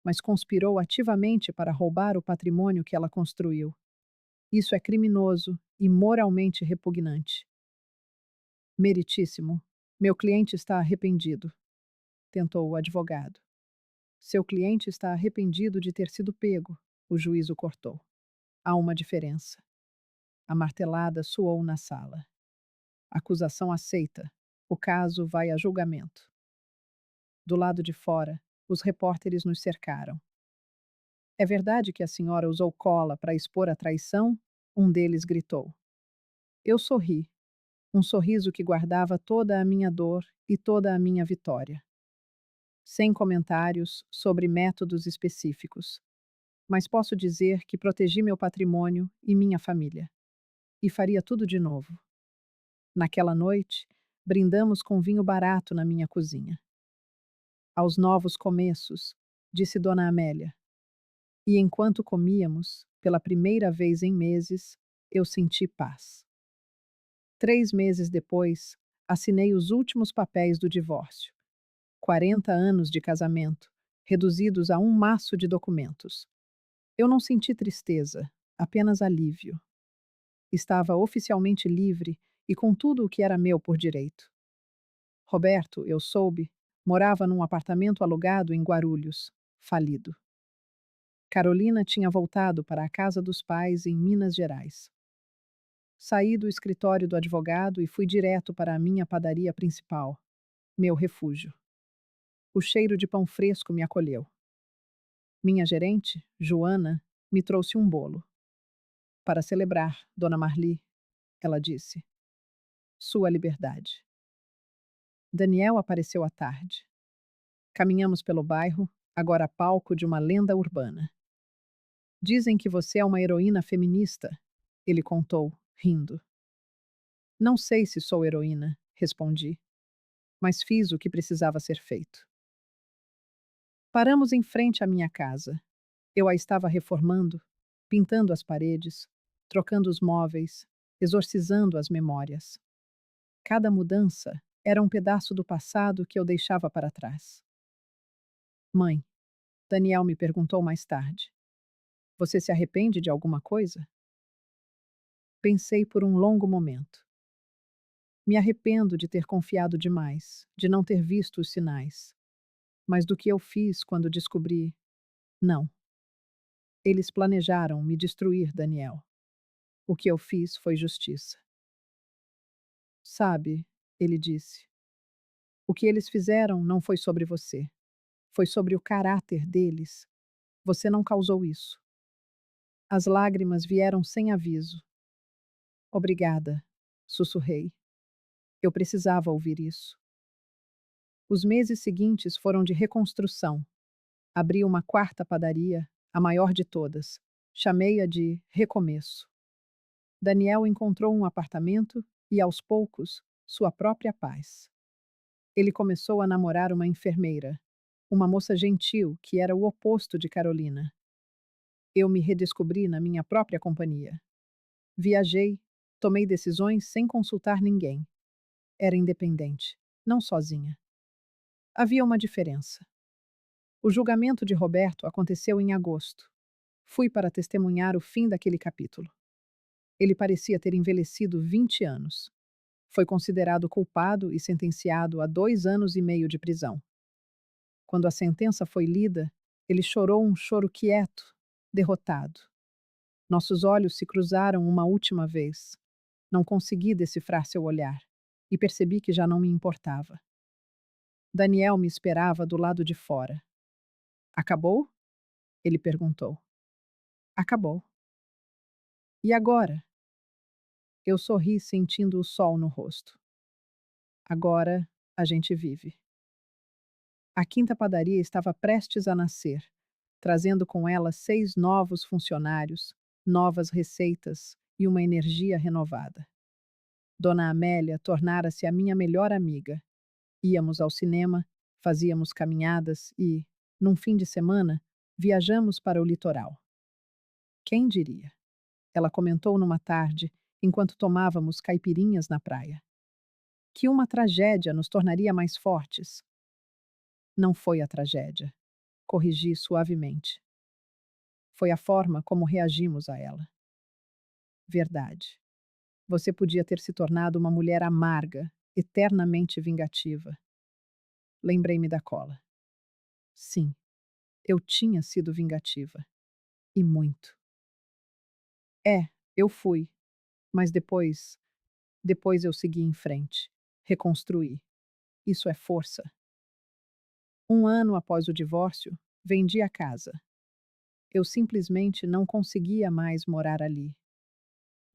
mas conspirou ativamente para roubar o patrimônio que ela construiu. Isso é criminoso e moralmente repugnante. Meritíssimo, meu cliente está arrependido, tentou o advogado. Seu cliente está arrependido de ter sido pego, o juiz o cortou. Há uma diferença. A martelada soou na sala. Acusação aceita. O caso vai a julgamento. Do lado de fora, os repórteres nos cercaram. É verdade que a senhora usou cola para expor a traição? Um deles gritou. Eu sorri. Um sorriso que guardava toda a minha dor e toda a minha vitória. Sem comentários sobre métodos específicos. mas posso dizer que protegi meu patrimônio e minha família. E faria tudo de novo. Naquela noite, brindamos com vinho barato na minha cozinha. Aos novos começos, disse Dona Amélia. E enquanto comíamos, pela primeira vez em meses, eu senti paz. 3 meses depois, assinei os últimos papéis do divórcio. 40 anos de casamento, reduzidos a um maço de documentos. Eu não senti tristeza, apenas alívio. Estava oficialmente livre e com tudo o que era meu por direito. Roberto, eu soube, morava num apartamento alugado em Guarulhos, falido. Carolina tinha voltado para a casa dos pais em Minas Gerais. Saí do escritório do advogado e fui direto para a minha padaria principal, meu refúgio. O cheiro de pão fresco me acolheu. Minha gerente, Joana, me trouxe um bolo. Para celebrar, Dona Marli, ela disse, sua liberdade. Daniel apareceu à tarde. Caminhamos pelo bairro, agora palco de uma lenda urbana. Dizem que você é uma heroína feminista, ele contou, rindo. Não sei se sou heroína, respondi, mas fiz o que precisava ser feito. Paramos em frente à minha casa. Eu a estava reformando, pintando as paredes, trocando os móveis, exorcizando as memórias. Cada mudança era um pedaço do passado que eu deixava para trás. Mãe, Daniel me perguntou mais tarde. Você se arrepende de alguma coisa? Pensei por um longo momento. Me arrependo de ter confiado demais, de não ter visto os sinais. Mas do que eu fiz quando descobri, não. Eles planejaram me destruir, Daniel. O que eu fiz foi justiça. Sabe, ele disse, o que eles fizeram não foi sobre você. Foi sobre o caráter deles. Você não causou isso. As lágrimas vieram sem aviso. Obrigada, sussurrei. Eu precisava ouvir isso. Os meses seguintes foram de reconstrução. Abri uma quarta padaria, a maior de todas. Chamei-a de Recomeço. Daniel encontrou um apartamento e, aos poucos, sua própria paz. Ele começou a namorar uma enfermeira, uma moça gentil que era o oposto de Carolina. Eu me redescobri na minha própria companhia. Viajei, tomei decisões sem consultar ninguém. Era independente, não sozinha. Havia uma diferença. O julgamento de Roberto aconteceu em agosto. Fui para testemunhar o fim daquele capítulo. Ele parecia ter envelhecido 20 anos. Foi considerado culpado e sentenciado a 2 anos e meio de prisão. Quando a sentença foi lida, ele chorou um choro quieto, derrotado. Nossos olhos se cruzaram uma última vez. Não consegui decifrar seu olhar e percebi que já não me importava. Daniel me esperava do lado de fora. Acabou? Ele perguntou. Acabou. E agora? Eu sorri sentindo o sol no rosto. Agora a gente vive. A quinta padaria estava prestes a nascer, trazendo com ela 6 novos funcionários, novas receitas e uma energia renovada. Dona Amélia tornara-se a minha melhor amiga. Íamos ao cinema, fazíamos caminhadas e, num fim de semana, viajamos para o litoral. Quem diria? Ela comentou numa tarde, enquanto tomávamos caipirinhas na praia. Que uma tragédia nos tornaria mais fortes. Não foi a tragédia. Corrigi suavemente. Foi a forma como reagimos a ela. Verdade. Você podia ter se tornado uma mulher amarga, eternamente vingativa. Lembrei-me da cola. Sim, eu tinha sido vingativa. E muito. É, eu fui. Mas depois eu segui em frente. Reconstruí. Isso é força. 1 ano após o divórcio, vendi a casa. Eu simplesmente não conseguia mais morar ali.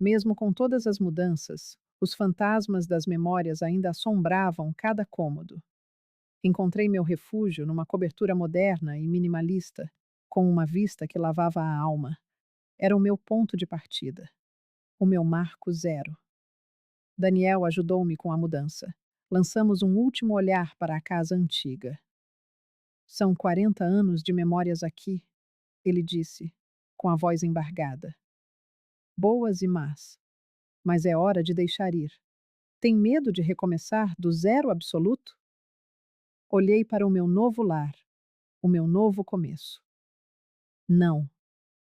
Mesmo com todas as mudanças, os fantasmas das memórias ainda assombravam cada cômodo. Encontrei meu refúgio numa cobertura moderna e minimalista, com uma vista que lavava a alma. Era o meu ponto de partida, o meu marco zero. Daniel ajudou-me com a mudança. Lançamos um último olhar para a casa antiga. São 40 anos de memórias aqui, ele disse, com a voz embargada. Boas e más, mas é hora de deixar ir. Tem medo de recomeçar do zero absoluto? Olhei para o meu novo lar, o meu novo começo. Não,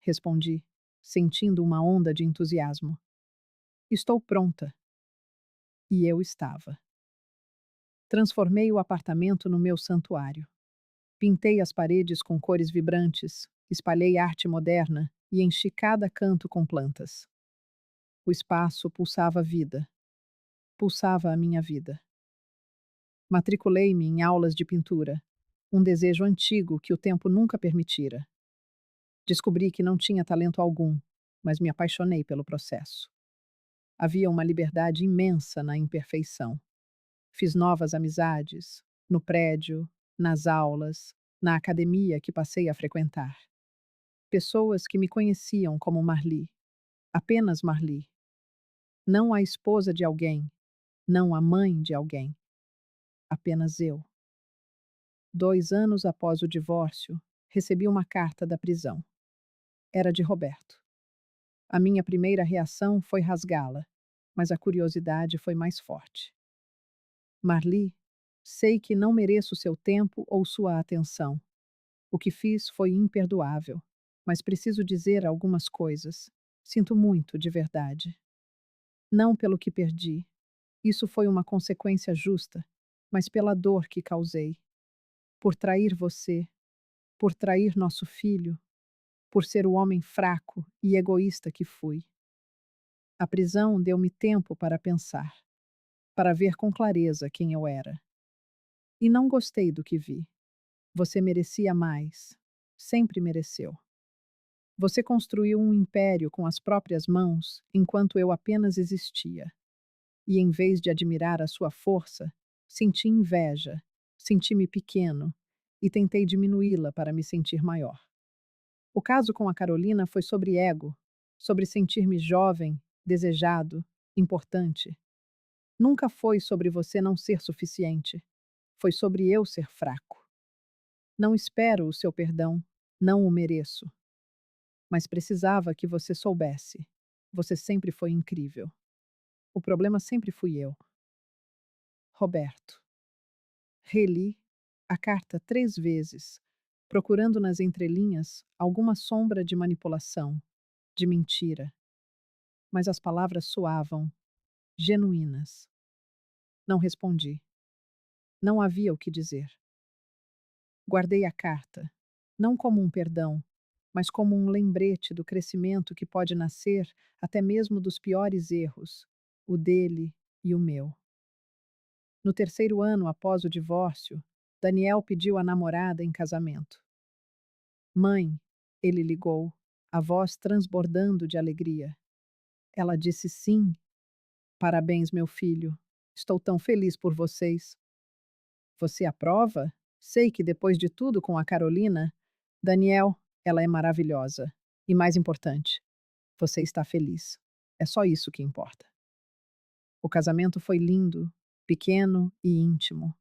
respondi, sentindo uma onda de entusiasmo. Estou pronta. E eu estava. Transformei o apartamento no meu santuário. Pintei as paredes com cores vibrantes, espalhei arte moderna e enchi cada canto com plantas. O espaço pulsava vida, pulsava a minha vida. Matriculei-me em aulas de pintura, um desejo antigo que o tempo nunca permitira. Descobri que não tinha talento algum, mas me apaixonei pelo processo. Havia uma liberdade imensa na imperfeição. Fiz novas amizades, no prédio, nas aulas, na academia que passei a frequentar. Pessoas que me conheciam como Marli, apenas Marli. Não a esposa de alguém, não a mãe de alguém, apenas eu. 2 anos após o divórcio, recebi uma carta da prisão. Era de Roberto. A minha primeira reação foi rasgá-la, mas a curiosidade foi mais forte. Marli, sei que não mereço seu tempo ou sua atenção. O que fiz foi imperdoável, mas preciso dizer algumas coisas. Sinto muito, de verdade. Não pelo que perdi. Isso foi uma consequência justa, mas pela dor que causei. Por trair você, por trair nosso filho, por ser o homem fraco e egoísta que fui. A prisão deu-me tempo para pensar, para ver com clareza quem eu era. E não gostei do que vi. Você merecia mais. Sempre mereceu. Você construiu um império com as próprias mãos enquanto eu apenas existia. E em vez de admirar a sua força, senti inveja, senti-me pequeno e tentei diminuí-la para me sentir maior. O caso com a Carolina foi sobre ego, sobre sentir-me jovem, desejado, importante. Nunca foi sobre você não ser suficiente. Foi sobre eu ser fraco. Não espero o seu perdão, não o mereço. Mas precisava que você soubesse. Você sempre foi incrível. O problema sempre fui eu. Roberto. Reli a carta 3 vezes, procurando nas entrelinhas alguma sombra de manipulação, de mentira. Mas as palavras soavam genuínas. Não respondi. Não havia o que dizer. Guardei a carta, não como um perdão, mas como um lembrete do crescimento que pode nascer até mesmo dos piores erros, o dele e o meu. No terceiro ano após o divórcio, Daniel pediu a namorada em casamento. Mãe, ele ligou, a voz transbordando de alegria. Ela disse sim. Parabéns, meu filho. Estou tão feliz por vocês. Você aprova? Sei que depois de tudo com a Carolina, Daniel, ela é maravilhosa. E mais importante, você está feliz. É só isso que importa. O casamento foi lindo, pequeno e íntimo.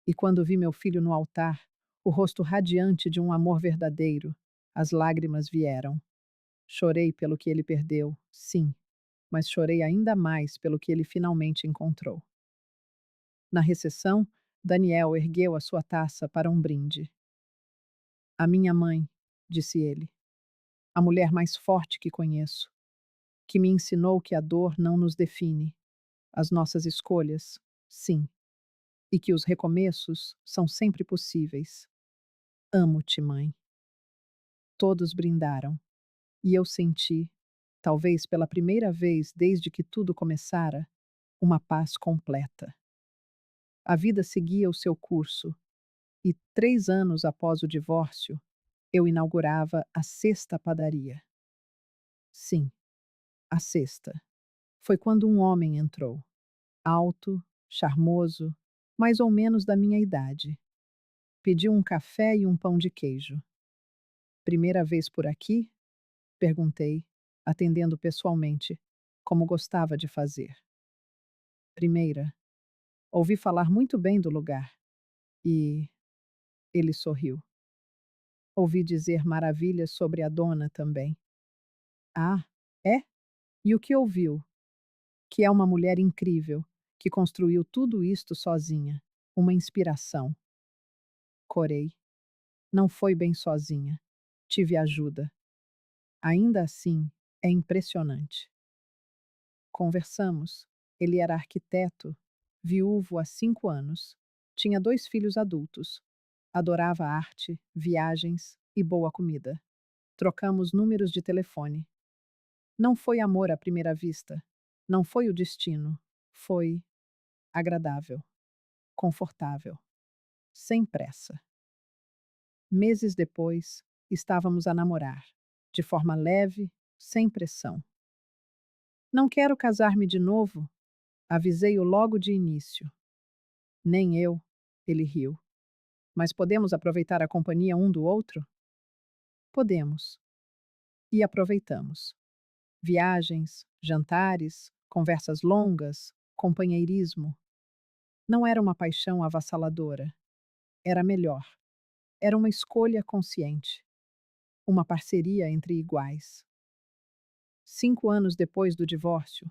E quando vi meu filho no altar, o rosto radiante de um amor verdadeiro, as lágrimas vieram. Chorei pelo que ele perdeu, sim, mas chorei ainda mais pelo que ele finalmente encontrou. Na recepção, Daniel ergueu a sua taça para um brinde. A minha mãe, disse ele, a mulher mais forte que conheço, que me ensinou que a dor não nos define, as nossas escolhas, sim, e que os recomeços são sempre possíveis. Amo-te, mãe. Todos brindaram, e eu senti, talvez pela primeira vez desde que tudo começara, uma paz completa. A vida seguia o seu curso, e 3 anos após o divórcio, eu inaugurava a sexta padaria. Sim, a sexta. Foi quando um homem entrou, alto, charmoso, mais ou menos da minha idade. Pediu um café e um pão de queijo. Primeira vez por aqui? Perguntei, atendendo pessoalmente, como gostava de fazer. Primeira, ouvi falar muito bem do lugar. E ele sorriu. Ouvi dizer maravilhas sobre a dona também. Ah, é? E o que ouviu? Que é uma mulher incrível, que construiu tudo isto sozinha. Uma inspiração. Corei. Não foi bem sozinha. Tive ajuda. Ainda assim, é impressionante. Conversamos. Ele era arquiteto, viúvo há 5 anos. Tinha 2 filhos adultos. Adorava arte, viagens e boa comida. Trocamos números de telefone. Não foi amor à primeira vista. Não foi o destino. Foi agradável, confortável, sem pressa. Meses depois, estávamos a namorar, de forma leve, sem pressão. Não quero casar-me de novo, avisei-o logo de início. Nem eu, ele riu. Mas podemos aproveitar a companhia um do outro? Podemos. E aproveitamos. Viagens, jantares, conversas longas, companheirismo. Não era uma paixão avassaladora. Era melhor. Era uma escolha consciente. Uma parceria entre iguais. 5 anos depois do divórcio,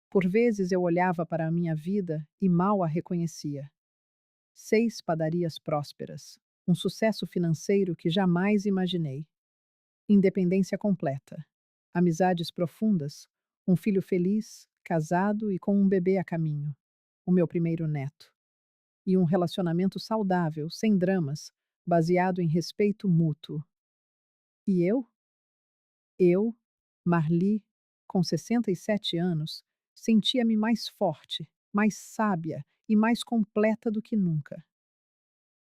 por vezes eu olhava para a minha vida e mal a reconhecia. 6 padarias prósperas. Um sucesso financeiro que jamais imaginei. Independência completa. Amizades profundas. Um filho feliz, casado e com um bebê a caminho. O meu primeiro neto. E um relacionamento saudável, sem dramas, baseado em respeito mútuo. E eu? Eu, Marli, com 67 anos, sentia-me mais forte, mais sábia e mais completa do que nunca.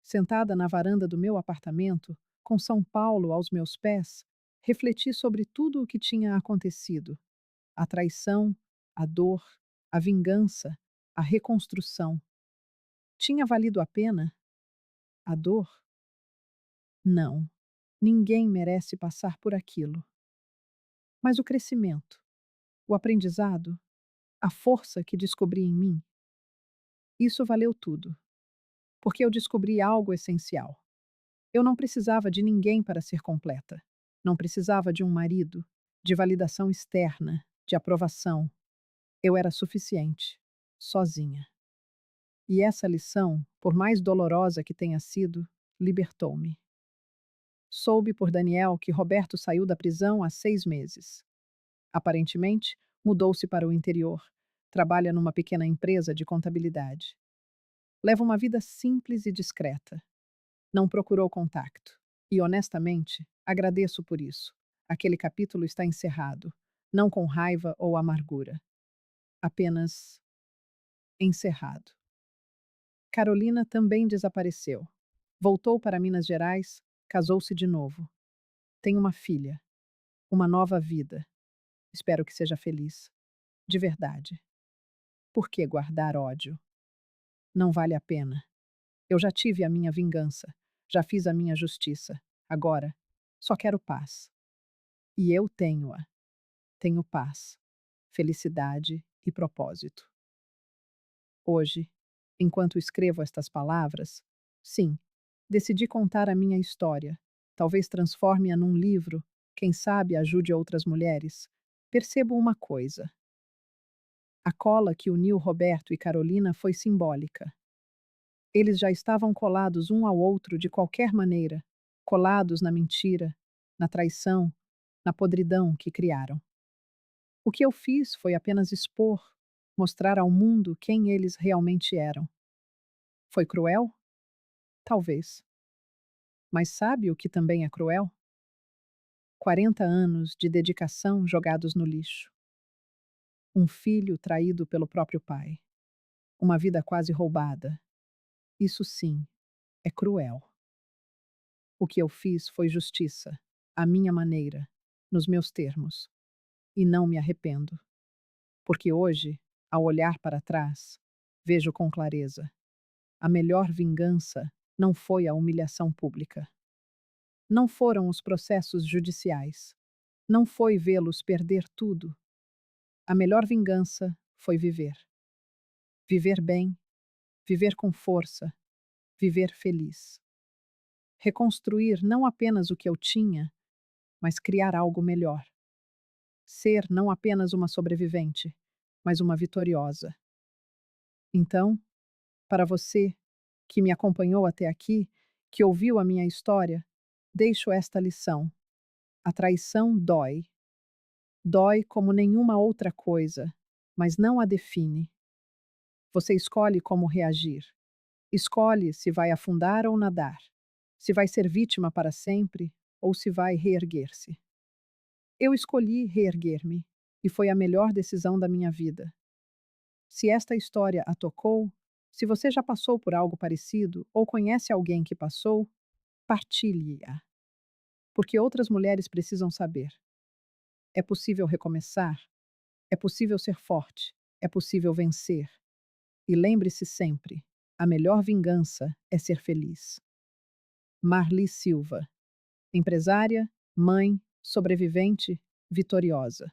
Sentada na varanda do meu apartamento, com São Paulo aos meus pés, refleti sobre tudo o que tinha acontecido: a traição, a dor, a vingança, a reconstrução. Tinha valido a pena? A dor? Não. Ninguém merece passar por aquilo. Mas o crescimento, o aprendizado, a força que descobri em mim, isso valeu tudo. Porque eu descobri algo essencial. Eu não precisava de ninguém para ser completa. Não precisava de um marido, de validação externa, de aprovação. Eu era suficiente, sozinha. E essa lição, por mais dolorosa que tenha sido, libertou-me. Soube por Daniel que Roberto saiu da prisão há 6 meses. Aparentemente, mudou-se para o interior. Trabalha numa pequena empresa de contabilidade. Leva uma vida simples e discreta. Não procurou contato. E, honestamente, agradeço por isso. Aquele capítulo está encerrado, não com raiva ou amargura. Apenas encerrado. Carolina também desapareceu. Voltou para Minas Gerais, casou-se de novo. Tem uma filha, uma nova vida. Espero que seja feliz. De verdade. Por que guardar ódio? Não vale a pena. Eu já tive a minha vingança, já fiz a minha justiça. Agora, só quero paz. E eu tenho-a. Tenho paz, felicidade e propósito. Hoje, enquanto escrevo estas palavras, sim, decidi contar a minha história. Talvez transforme-a num livro, quem sabe ajude outras mulheres. Percebo uma coisa. A cola que uniu Roberto e Carolina foi simbólica. Eles já estavam colados um ao outro de qualquer maneira, colados na mentira, na traição, na podridão que criaram. O que eu fiz foi apenas expor, mostrar ao mundo quem eles realmente eram. Foi cruel? Talvez. Mas sabe o que também é cruel? 40 anos de dedicação jogados no lixo. Um filho traído pelo próprio pai. Uma vida quase roubada. Isso sim, é cruel. O que eu fiz foi justiça, à minha maneira, nos meus termos. E não me arrependo. Porque hoje, ao olhar para trás, vejo com clareza: a melhor vingança não foi a humilhação pública. Não foram os processos judiciais. Não foi vê-los perder tudo. A melhor vingança foi viver. Viver bem, viver com força, viver feliz. Reconstruir não apenas o que eu tinha, mas criar algo melhor. Ser não apenas uma sobrevivente, mas uma vitoriosa. Então, para você que me acompanhou até aqui, que ouviu a minha história, deixo esta lição. A traição dói. Dói como nenhuma outra coisa, mas não a define. Você escolhe como reagir. Escolhe se vai afundar ou nadar. Se vai ser vítima para sempre ou se vai reerguer-se. Eu escolhi reerguer-me e foi a melhor decisão da minha vida. Se esta história a tocou, se você já passou por algo parecido ou conhece alguém que passou, partilhe-a, porque outras mulheres precisam saber. É possível recomeçar, é possível ser forte, é possível vencer. E lembre-se sempre: a melhor vingança é ser feliz. Marli Silva, empresária, mãe, sobrevivente, vitoriosa.